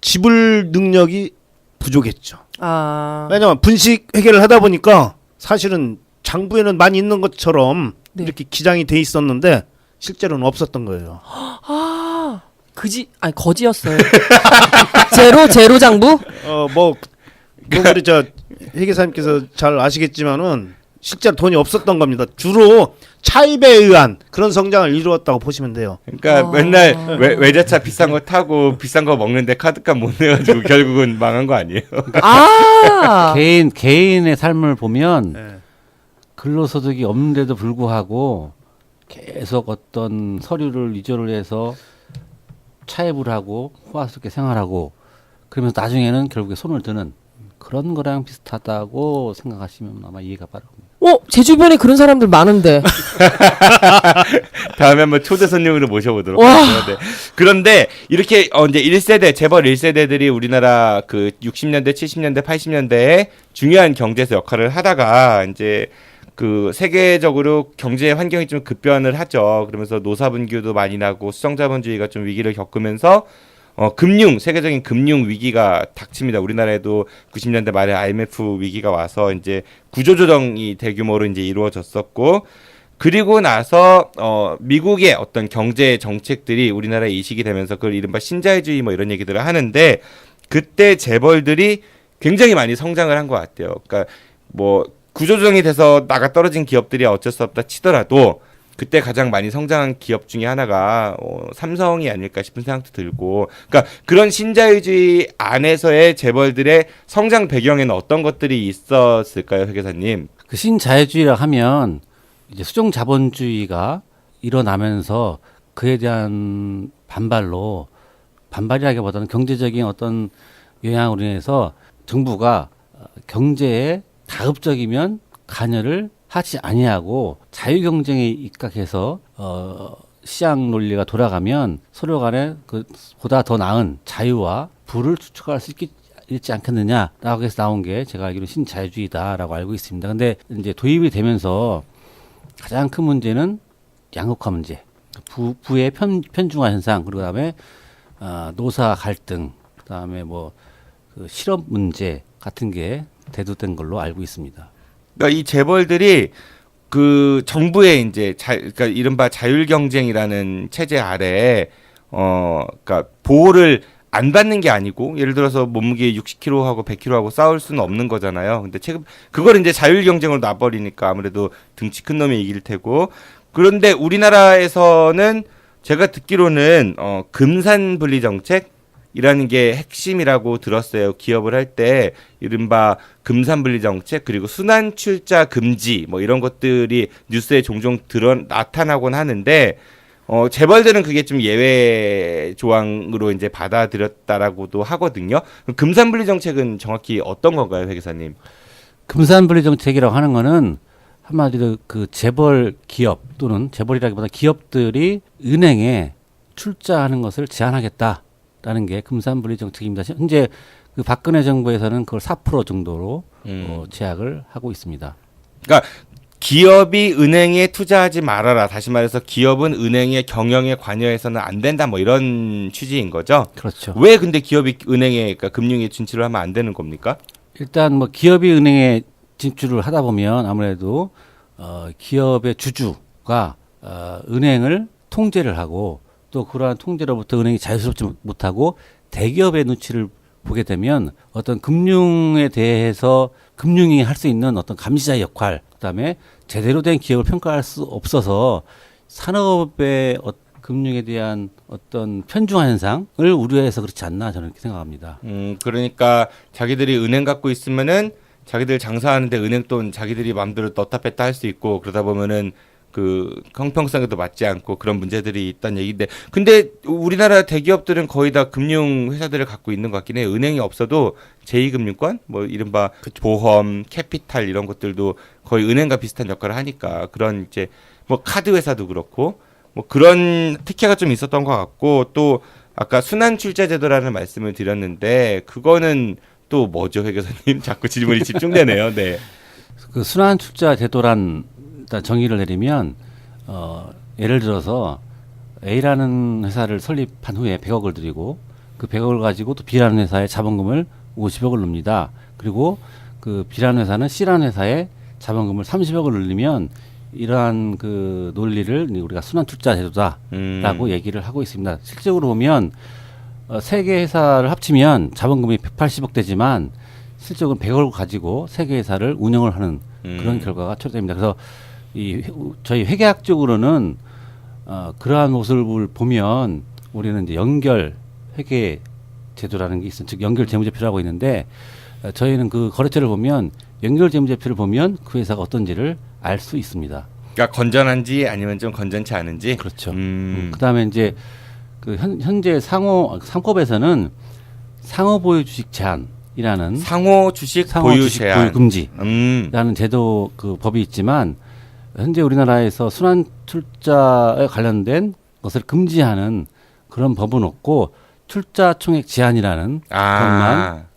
지불 능력이 부족했죠. 아. 왜냐면 분식 회계를 하다 보니까 사실은 장부에는 많이 있는 것처럼 네. 이렇게 기장이 돼 있었는데 실제로는 없었던 거예요. 아. 아니 거지였어요. 제로 장부? 뭐 우리 저 회계사님께서 잘 아시겠지만은 실제로 돈이 없었던 겁니다. 주로 차입에 의한 그런 성장을 이루었다고 보시면 돼요. 그러니까 맨날 외제차 비싼 거 타고 비싼 거 먹는데 카드값 못 내가지고 결국은 망한 거 아니에요? 아. 개인의 삶을 보면 네. 근로소득이 없는데도 불구하고 계속 어떤 서류를 위조를 해서 차입을 하고 호화스럽게 생활하고 그러면서 나중에는 결국에 손을 드는 그런 거랑 비슷하다고 생각하시면 아마 이해가 빠를 겁니다. 제 주변에 그런 사람들 많은데. 다음에 한번 초대 손님으로 모셔보도록 와. 하겠습니다. 네. 그런데 이렇게 이제 1세대 재벌 1세대들이 우리나라 그 60년대, 70년대, 80년대에 중요한 경제에서 역할을 하다가 이제 그 세계적으로 경제 환경이 좀 급변을 하죠. 그러면서 노사분규도 많이 나고 수정자본주의가 좀 위기를 겪으면서 세계적인 금융 위기가 닥칩니다. 우리나라에도 90년대 말에 IMF 위기가 와서 이제 구조조정이 대규모로 이제 이루어졌었고, 그리고 나서 미국의 어떤 경제 정책들이 우리나라에 이식이 되면서 그걸 이른바 신자유주의 뭐 이런 얘기들을 하는데, 그때 재벌들이 굉장히 많이 성장을 한 것 같아요. 그러니까 뭐 구조조정이 돼서 나가 떨어진 기업들이 어쩔 수 없다 치더라도 그때 가장 많이 성장한 기업 중에 하나가 삼성이 아닐까 싶은 생각도 들고, 그러니까 그런 신자유주의 안에서의 재벌들의 성장 배경에는 어떤 것들이 있었을까요, 회계사님? 그 신자유주의라 하면 이제 수종 자본주의가 일어나면서 그에 대한 반발이라기보다는 경제적인 어떤 영향으로 인해서 정부가 경제에 가급적이면 관여를 하지 아니하고 자유 경쟁에 입각해서 시장 논리가 돌아가면 서로 간에 그 보다 더 나은 자유와 부를 추측할 수 있지 않겠느냐라고 해서 나온 게 제가 알기로 신자유주의다라고 알고 있습니다. 근데 이제 도입이 되면서 가장 큰 문제는 양극화 문제, 부의 편중화 현상, 그리고 그다음에 노사 갈등, 그다음에 뭐 그 실업 문제 같은 게 대두된 걸로 알고 있습니다. 그러니까 이 재벌들이 그 정부의 이제 그러니까 이른바 자율 경쟁이라는 체제 아래에 그러니까 보호를 안 받는 게 아니고, 예를 들어서 몸무게 60kg하고 100kg하고 싸울 수는 없는 거잖아요. 근데 그걸 이제 자율 경쟁으로 놔버리니까 아무래도 등치 큰 놈이 이길 테고. 그런데 우리나라에서는 제가 듣기로는 금산 분리 정책이라는 게 핵심이라고 들었어요. 기업을 할 때 이른바 금산 분리 정책, 그리고 순환 출자 금지 뭐 이런 것들이 뉴스에 종종 나타나곤 하는데, 재벌들은 그게 좀 예외 조항으로 이제 받아들였다라고도 하거든요. 금산 분리 정책은 정확히 어떤 건가요, 회계사님? 금산 분리 정책이라고 하는 거는 한마디로 그 재벌 기업 또는 재벌이라기보다 기업들이 은행에 출자하는 것을 제한하겠다라는 게 금산 분리 정책입니다. 현재 그 박근혜 정부에서는 그걸 4% 정도로 제약을 하고 있습니다. 그러니까 기업이 은행에 투자하지 말아라. 다시 말해서 기업은 은행의 경영에 관여해서는 안 된다. 뭐 이런 취지인 거죠. 그렇죠. 왜 근데 기업이 은행에, 그러니까 금융에 진출을 하면 안 되는 겁니까? 일단 뭐 기업이 은행에 진출을 하다 보면 아무래도 기업의 주주가 은행을 통제를 하고, 또 그러한 통제로부터 은행이 자유스럽지 못하고 대기업의 눈치를 보게 되면 어떤 금융에 대해서 금융이 할 수 있는 어떤 감시자의 역할, 그다음에 제대로 된 기업을 평가할 수 없어서 산업의 금융에 대한 어떤 편중화 현상을 우려해서 그렇지 않나 저는 이렇게 생각합니다. 그러니까 자기들이 은행 갖고 있으면은 자기들 장사하는데 은행 돈 자기들이 마음대로 넣다 뺐다 할 수 있고 그러다 보면은 그 형평성에도 맞지 않고 그런 문제들이 있다는 얘기인데 근데 우리나라 대기업들은 거의 다 금융 회사들을 갖고 있는 것 같긴 해요. 은행이 없어도 제2금융권 뭐 이른바 보험, 캐피탈 이런 것들도 거의 은행과 비슷한 역할을 하니까 그런 이제 뭐 카드 회사도 그렇고 뭐 그런 특혜가 좀 있었던 것 같고 또 아까 순환출자제도라는 말씀을 드렸는데 그거는 또 뭐죠, 회 교수님? 자꾸 질문이 집중되네요. 네. 그 순환출자제도란 일단 정의를 내리면 예를 들어서 A라는 회사를 설립한 후에 100억을 들이고 그 100억을 가지고 또 B라는 회사에 자본금을 50억을 넣습니다. 그리고 그 B라는 회사는 C라는 회사에 자본금을 30억을 넣으면 이러한 그 논리를 우리가 순환출자제도다라고 얘기를 하고 있습니다. 실질적으로 보면 세 개 회사를 합치면 자본금이 180억 되지만 실적은 100억을 가지고 세 개 회사를 운영을 하는 그런 결과가 초래됩니다. 그래서 저희 회계학적으로는 그러한 모습을 보면 우리는 이제 연결 회계 제도라는 게 있어요. 즉 연결 재무제표라고 있는데 저희는 그 거래처를 보면 연결 재무제표를 보면 그 회사가 어떤지를 알 수 있습니다. 그러니까 건전한지 아니면 좀 건전치 않은지. 그렇죠. 그다음에 이제 그 현재 상법에서는 상호 보유 주식 제한이라는 상호 주식 보유 제한 금지라는 제도 그 법이 있지만 현재 우리나라에서 순환 출자에 관련된 것을 금지하는 그런 법은 없고 출자 총액 제한이라는 것만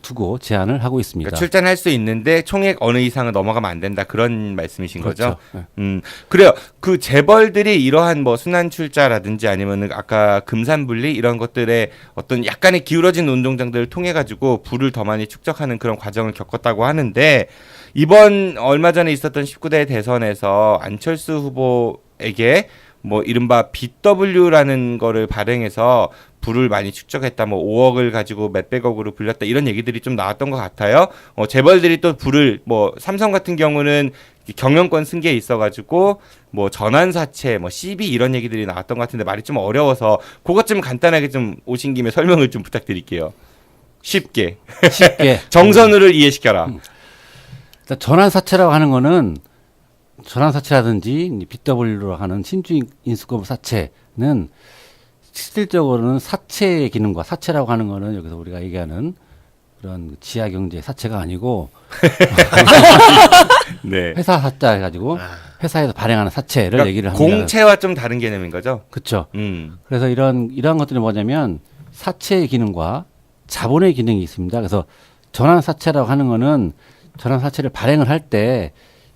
두고 제한을 하고 있습니다. 그러니까 출자할 수 있는데 총액 어느 이상은 넘어가면 안 된다 그런 말씀이신 그렇죠. 거죠? 네. 그래요. 그 재벌들이 이러한 뭐 순환 출자라든지 아니면은 아까 금산분리 이런 것들의 어떤 약간의 기울어진 운동장들을 통해 가지고 부를 더 많이 축적하는 그런 과정을 겪었다고 하는데 이번 얼마 전에 있었던 19대 대선에서 안철수 후보에게 뭐 이른바 BW라는 거를 발행해서 부를 많이 축적했다. 뭐 5억을 가지고 몇백억으로 불렸다. 이런 얘기들이 좀 나왔던 것 같아요. 재벌들이 또 부를 뭐 삼성 같은 경우는 경영권 승계에 있어가지고 뭐 전환사채, 뭐 CB 이런 얘기들이 나왔던 것 같은데 말이 좀 어려워서 그것 좀 간단하게 좀 오신 김에 설명을 좀 부탁드릴게요. 쉽게. 정선우를 이해시켜라. 일단 전환사채라고 하는 거는 전환사채라든지 BW로 하는 신주인수급 사채는 실질적으로는 사채의 기능과 사채라고 하는 거는 여기서 우리가 얘기하는 그런 지하경제 사채가 아니고 네. 회사 사채 해가지고 회사에서 발행하는 사채를 그러니까 얘기를 합니다. 공채와 좀 다른 개념인 거죠? 그렇죠. 그래서 이러한 것들이 뭐냐면 사채의 기능과 자본의 기능이 있습니다. 그래서 전환사채라고 하는 거는 전환사채를 발행을 할 때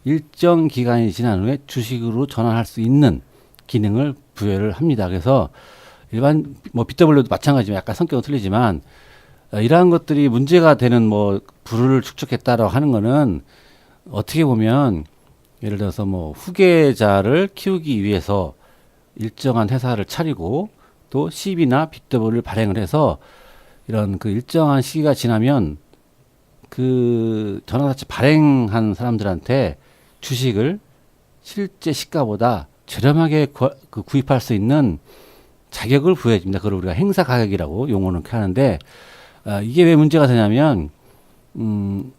일정 기간이 지난 후에 주식으로 전환할 수 있는 기능을 부여를 합니다. 그래서 일반 뭐 BW도 마찬가지지만 약간 성격은 틀리지만 이러한 것들이 문제가 되는 뭐 부를 축적했다라고 하는 거는 어떻게 보면 예를 들어서 뭐 후계자를 키우기 위해서 일정한 회사를 차리고 또 CB나 BW를 발행을 해서 이런 그 일정한 시기가 지나면 그 전환사채 발행한 사람들한테 주식을 실제 시가보다 저렴하게 구입할 수 있는 자격을 부여해 줍니다. 그걸 우리가 행사 가격이라고 용어는 하는데 이게 왜 문제가 되냐면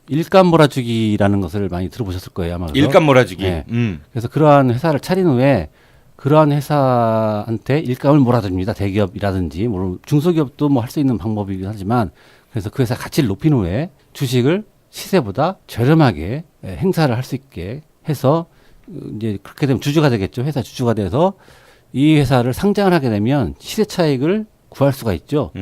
일감 몰아주기라는 것을 많이 들어보셨을 거예요. 아마. 일감 몰아주기. 네. 그래서 그러한 회사를 차린 후에 그러한 회사한테 일감을 몰아줍니다. 대기업이라든지 물론 중소기업도 뭐 할 수 있는 방법이긴 하지만 그래서 그 회사 가치를 높인 후에 주식을 시세보다 저렴하게 행사를 할 수 있게 해서 이제 그렇게 되면 주주가 되겠죠. 회사 주주가 돼서 이 회사를 상장을 하게 되면 시세 차익을 구할 수가 있죠.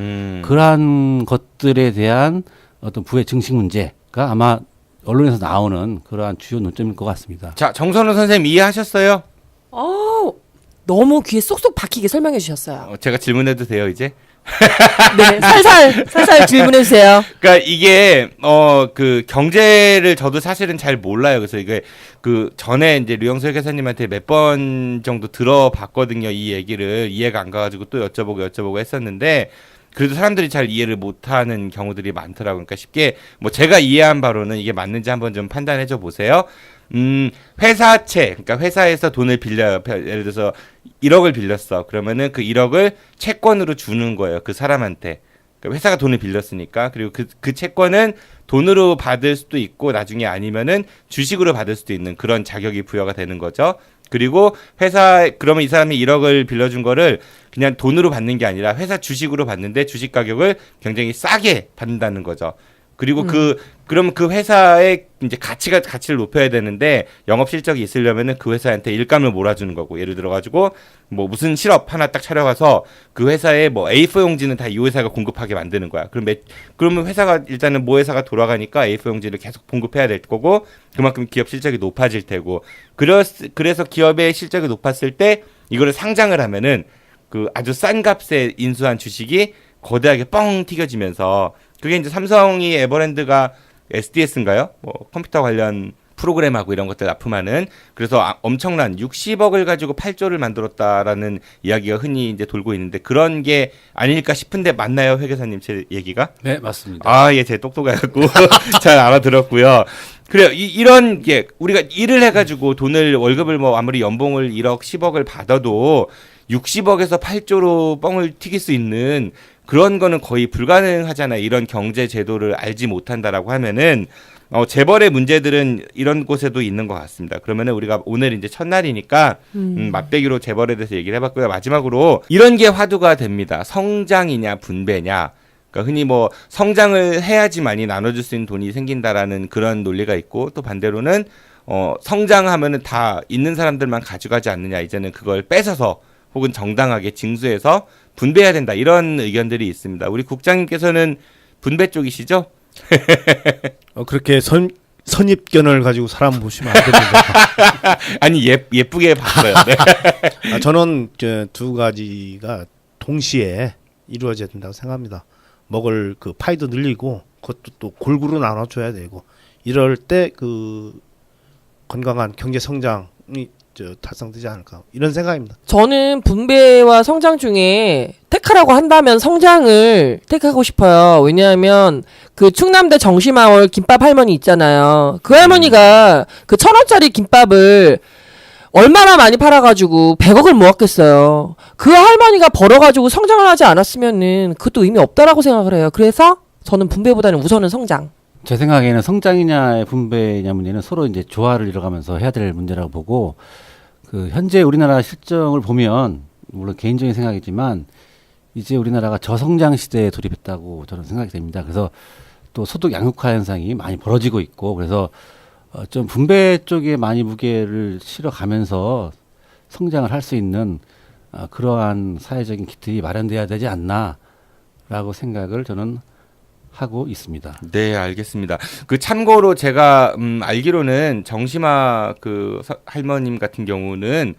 그러한 것들에 대한 어떤 부의 증식 문제가 아마 언론에서 나오는 그러한 주요 논점일 것 같습니다. 자, 정선우 선생님 이해하셨어요? 너무 귀에 쏙쏙 박히게 설명해 주셨어요. 제가 질문해도 돼요, 이제? 네, 살살 질문해 주세요. 그러니까 이게 그 경제를 저도 사실은 잘 몰라요. 그래서 이게 그 전에 이제 류영수 회계사님한테 몇 번 정도 들어봤거든요. 이 얘기를 이해가 안 가가지고 또 여쭤보고 했었는데 그래도 사람들이 잘 이해를 못하는 경우들이 많더라고요. 그러니까 쉽게 뭐 제가 이해한 바로는 이게 맞는지 한번 좀 판단해줘 보세요. 회사채, 그러니까 회사에서 돈을 빌려요. 예를 들어서 1억을 빌렸어. 그러면은 그 1억을 채권으로 주는 거예요. 그 사람한테. 그러니까 회사가 돈을 빌렸으니까. 그리고 그 채권은 돈으로 받을 수도 있고 나중에 아니면은 주식으로 받을 수도 있는 그런 자격이 부여가 되는 거죠. 그리고 그러면 이 사람이 1억을 빌려준 거를 그냥 돈으로 받는 게 아니라 회사 주식으로 받는데 주식 가격을 굉장히 싸게 받는다는 거죠. 그리고 그러면 그 회사의 이제 가치를 높여야 되는데 영업 실적이 있으려면은 그 회사한테 일감을 몰아주는 거고, 예를 들어 가지고 뭐 무슨 실업 하나 딱 차려가서 그 회사에 뭐 A4 용지는 다 이 회사가 공급하게 만드는 거야. 그러면 회사가 일단은 모 회사가 돌아가니까 A4 용지를 계속 공급해야 될 거고, 그만큼 기업 실적이 높아질 테고, 그래서 기업의 실적이 높았을 때 이거를 상장을 하면은 그 아주 싼 값에 인수한 주식이 거대하게 뻥 튀겨지면서, 그게 이제 삼성이 에버랜드가 SDS인가요? 뭐 컴퓨터 관련 프로그램하고 이런 것들 납품하는, 그래서 엄청난 60억을 가지고 8조를 만들었다라는 이야기가 흔히 이제 돌고 있는데, 그런 게 아닐까 싶은데 맞나요, 회계사님 제 얘기가? 네, 맞습니다. 아, 예, 제 똑똑해갖고 잘 알아들었고요. 그래요. 이런 게 우리가 일을 해가지고 돈을 월급을 뭐 아무리 연봉을 1억 10억을 받아도 60억에서 8조로 뻥을 튀길 수 있는 그런 거는 거의 불가능하잖아요. 이런 경제 제도를 알지 못한다라고 하면은 재벌의 문제들은 이런 곳에도 있는 것 같습니다. 그러면은 우리가 오늘 이제 첫날이니까 맛배기로 재벌에 대해서 얘기를 해봤고요. 마지막으로 이런 게 화두가 됩니다. 성장이냐 분배냐. 그러니까 흔히 뭐 성장을 해야지만이 나눠줄 수 있는 돈이 생긴다라는 그런 논리가 있고, 또 반대로는 성장하면은 다 있는 사람들만 가져가지 않느냐. 이제는 그걸 뺏어서 혹은 정당하게 징수해서 분배해야 된다, 이런 의견들이 있습니다. 우리 국장님께서는 분배 쪽이시죠? 그렇게 선입견을 가지고 사람 보시면 안 됩니다. 아니 예쁘게 봤어요. 네. 저는 두 가지가 동시에 이루어져야 된다고 생각합니다. 먹을 그 파이도 늘리고 그것도 또 골고루 나눠줘야 되고, 이럴 때 그 건강한 경제 성장이 달성되지 않을까, 이런 생각입니다. 저는 분배와 성장 중에 택하라고 한다면 성장을 택하고 싶어요. 왜냐하면 그 충남대 정시마을 김밥 할머니 있잖아요. 그 할머니가 그 1,000원짜리 김밥을 얼마나 많이 팔아가지고 100억을 모았겠어요. 그 할머니가 벌어가지고 성장을 하지 않았으면은 그것도 의미 없다라고 생각을 해요. 그래서 저는 분배보다는 우선은 성장. 제 생각에는 성장이냐 분배냐 문제는 서로 이제 조화를 이뤄가면서 해야 될 문제라고 보고, 그 현재 우리나라 실정을 보면 물론 개인적인 생각이지만 이제 우리나라가 저성장 시대에 돌입했다고 저는 생각이 됩니다. 그래서 또 소득 양극화 현상이 많이 벌어지고 있고, 그래서 좀 분배 쪽에 많이 무게를 실어가면서 성장을 할 수 있는 그러한 사회적인 기틀이 마련돼야 되지 않나라고 생각을 저는 하고 있습니다. 네, 알겠습니다. 그 참고로 제가 알기로는 정심아 그 할머님 같은 경우는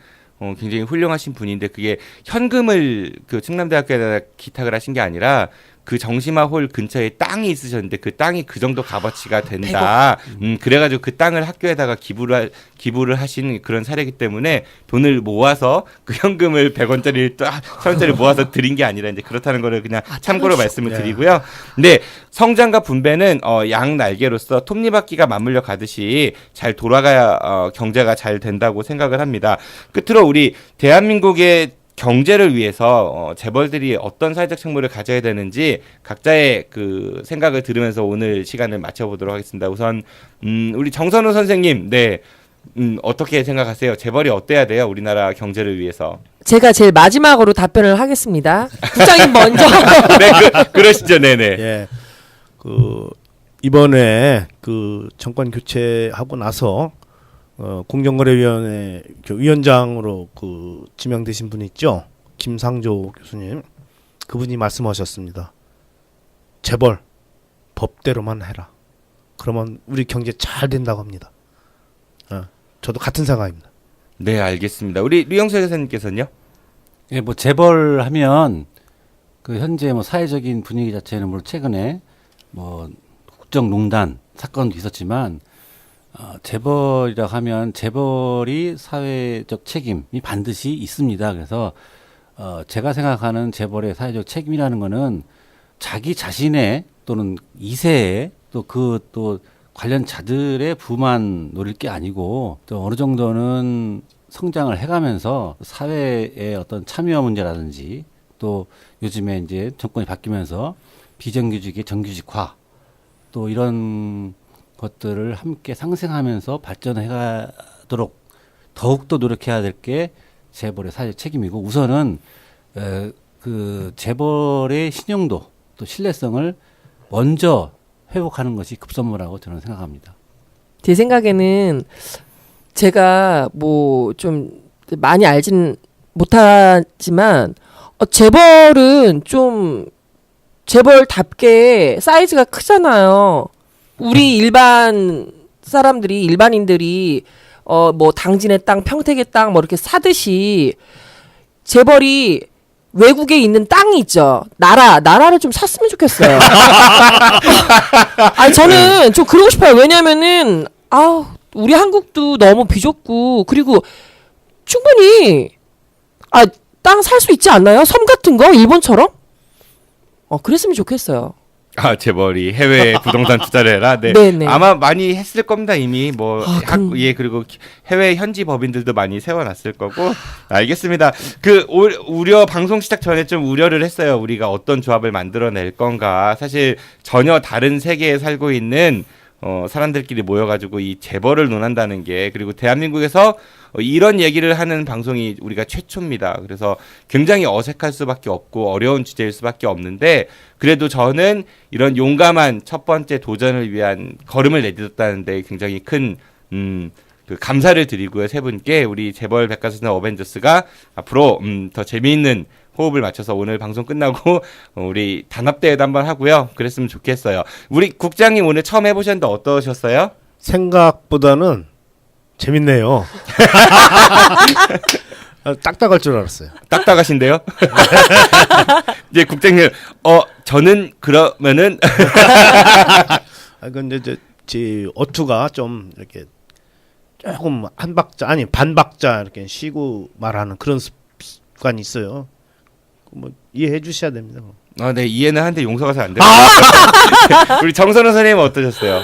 굉장히 훌륭하신 분인데, 그게 현금을 그 충남대학교에다 기탁을 하신 게 아니라 그 정심아 홀 근처에 땅이 있으셨는데 그 땅이 그 정도 값어치가 된다. 그래가지고 그 땅을 학교에다가 기부를 하신 그런 사례이기 때문에 돈을 모아서 그 현금을 100원짜리 1000원짜리 모아서 드린 게 아니라 이제 그렇다는 거를 그냥 참고로 말씀을 드리고요. 네, 성장과 분배는 양 날개로서 톱니바퀴가 맞물려 가듯이 잘 돌아가야 경제가 잘 된다고 생각을 합니다. 끝으로 우리 대한민국의 경제를 위해서 재벌들이 어떤 사회적 책무를 가져야 되는지 각자의 그 생각을 들으면서 오늘 시간을 마쳐보도록 하겠습니다. 우선 우리 정선우 선생님, 네, 어떻게 생각하세요? 재벌이 어때야 돼요, 우리나라 경제를 위해서? 제가 제일 마지막으로 답변을 하겠습니다. 국장님 먼저. 네, 그러시죠, 네네. 예, 이번에 그 정권 교체하고 나서 공정거래위원회 위원장으로 그 지명되신 분이 있죠, 김상조 교수님. 그분이 말씀하셨습니다. 재벌 법대로만 해라. 그러면 우리 경제 잘 된다고 합니다. 저도 같은 생각입니다. 네, 알겠습니다. 우리 류영수 회장님께서는요? 예, 뭐 재벌 하면 그 현재 뭐 사회적인 분위기 자체는 물론 최근에 뭐 국정농단 사건도 있었지만, 재벌이라고 하면 재벌이 사회적 책임이 반드시 있습니다. 그래서 제가 생각하는 재벌의 사회적 책임이라는 거는 자기 자신의 또는 2세의 또 관련 자들의 부만 노릴 게 아니고, 또 어느 정도는 성장을 해가면서 사회의 어떤 참여 문제라든지, 또 요즘에 이제 정권이 바뀌면서 비정규직의 정규직화 또 이런 것들을 함께 상생하면서 발전해가도록 더욱더 노력해야 될 게 재벌의 사회적 책임이고 우선은 그 재벌의 신용도 또 신뢰성을 먼저 회복하는 것이 급선무라고 저는 생각합니다. 제 생각에는 제가 뭐 좀 많이 알진 못하지만 재벌은 좀 재벌답게 사이즈가 크잖아요. 우리 일반 사람들이 일반인들이 뭐 당진의 땅, 평택의 땅 뭐 이렇게 사듯이 재벌이 외국에 있는 땅이 있죠. 나라를 좀 샀으면 좋겠어요. 아니 저는 좀 그러고 싶어요. 왜냐면은 우리 한국도 너무 비좁고 그리고 충분히 땅 살 수 있지 않나요? 섬 같은 거 일본처럼? 그랬으면 좋겠어요. 재벌이 해외 부동산 투자를 해라. 네. 네네. 아마 많이 했을 겁니다. 이미 뭐 그럼... 그리고 해외 현지 법인들도 많이 세워놨을 거고. 알겠습니다. 우려 방송 시작 전에 좀 우려를 했어요. 우리가 어떤 조합을 만들어낼 건가. 사실 전혀 다른 세계에 살고 있는 사람들끼리 모여가지고 이 재벌을 논한다는 게 그리고 대한민국에서 이런 얘기를 하는 방송이 우리가 최초입니다. 그래서 굉장히 어색할 수밖에 없고 어려운 주제일 수밖에 없는데 그래도 저는 이런 용감한 첫 번째 도전을 위한 걸음을 내딛었다는 데 굉장히 큰 그 감사를 드리고요. 세 분께 우리 재벌 백과사전 어벤져스가 앞으로 더 재미있는 호흡을 맞춰서 오늘 방송 끝나고 우리 단합대회도 한번 하고요. 그랬으면 좋겠어요. 우리 국장님 오늘 처음 해보셨는데 어떠셨어요? 생각보다는 재밌네요. 딱딱할 줄 알았어요. 딱딱하신데요? 이제 국장님, 저는 그러면은 근데 제 어투가 좀 이렇게 조금 한 박자 아니 반 박자 이렇게 쉬고 말하는 그런 습관이 있어요. 뭐 이해해 주셔야 됩니다. 네 이해는 하는데 용서가 잘 안 돼요. 우리 정선호 선생님은 어떠셨어요?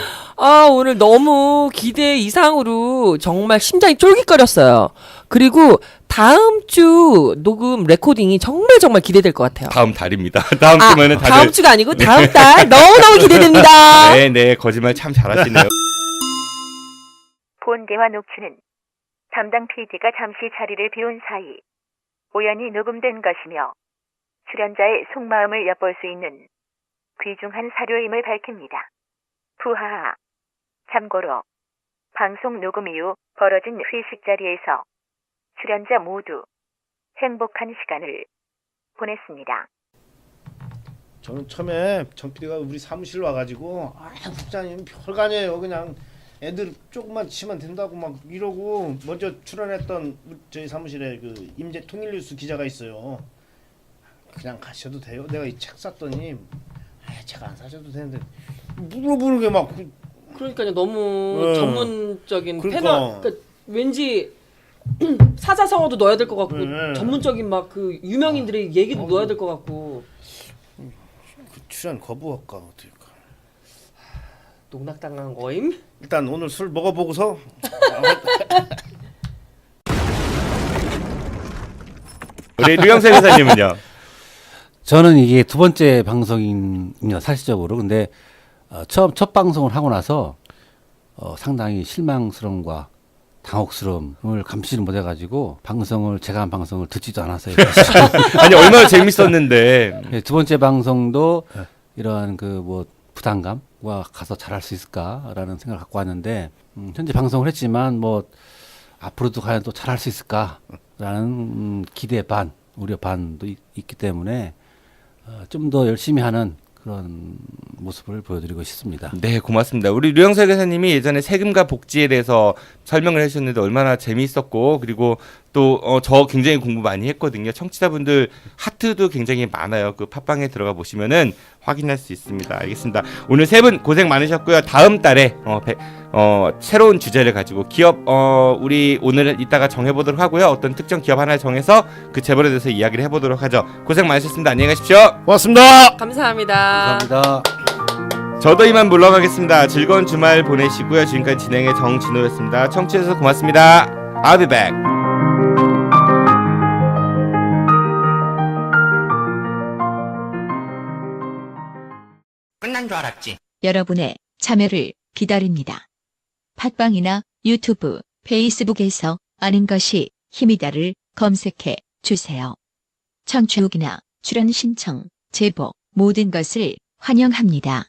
오늘 너무 기대 이상으로 정말 심장이 쫄깃거렸어요. 그리고 다음 주 녹음 레코딩이 정말 기대될 것 같아요. 다음 달입니다. 다음 주면은 다들 다음 주가 아니고 다음 달 너무너무 기대됩니다. 네 거짓말 참 잘하시네요. 본 대화 녹취는 담당 PD가 잠시 자리를 비운 사이 우연히 녹음된 것이며 출연자의 속마음을 엿볼 수 있는 귀중한 사료임을 밝힙니다. 부하하. 참고로 방송 녹음 이후 벌어진 회식 자리에서 출연자 모두 행복한 시간을 보냈습니다. 저는 처음에 정 PD가 우리 사무실 와가지고 국장님 별거 아니에요. 그냥 애들 조금만 치면 된다고 막 이러고 먼저 출연했던 저희 사무실에 그 임재 통일뉴스 기자가 있어요. 그냥 가셔도 돼요. 내가 이 책 샀더니 책 안 사셔도 되는데 물어보는 막 그러니까요. 너무 전문적인 그러니까. 패널. 그러니까 왠지 사자성어도 넣어야 될 것 같고 전문적인 막 그 유명인들의 얘기도 넣어야 될 것 같고. 그 출연 거부할까 어떡할까. 농락당한 거임? 일단 오늘 술 먹어보고서 우리 류영세 회사님은요? 저는 이게 두 번째 방송입니다. 사실적으로. 근데 첫 방송을 하고 나서 상당히 실망스러움과 당혹스러움을 감지를 못해가지고 제가 한 방송을 듣지도 않았어요. 아니 얼마나 재밌었는데. 두 번째 방송도 이러한 그 뭐 부담감과 가서 잘할 수 있을까라는 생각을 갖고 왔는데 현재 방송을 했지만 뭐 앞으로도 과연 또 잘할 수 있을까라는 기대 반 우려 반도 있기 때문에 좀 더 열심히 하는 그런 모습을 보여드리고 싶습니다. 네, 고맙습니다. 우리 류영석 회사님이 예전에 세금과 복지에 대해서 설명을 해주셨는데 얼마나 재미있었고 그리고 또 저 굉장히 공부 많이 했거든요. 청취자분들 하트도 굉장히 많아요. 그 팟빵에 들어가 보시면은 확인할 수 있습니다. 알겠습니다. 오늘 세 분 고생 많으셨고요. 다음 달에 새로운 주제를 가지고 기업 우리 오늘 이따가 정해보도록 하고요. 어떤 특정 기업 하나 정해서 그 재벌에 대해서 이야기를 해보도록 하죠. 고생 많으셨습니다. 안녕히 가십시오. 고맙습니다. 감사합니다. 감사합니다. 저도 이만 물러가겠습니다. 즐거운 주말 보내시고요. 지금까지 진행의 정진호였습니다. 청취해주셔서 고맙습니다. I'll be back. 장난 줄 알았지. 여러분의 참여를 기다립니다. 팟빵이나 유튜브, 페이스북에서 아는 것이 힘이다를 검색해 주세요. 청취 후기나 출연 신청, 제보 모든 것을 환영합니다.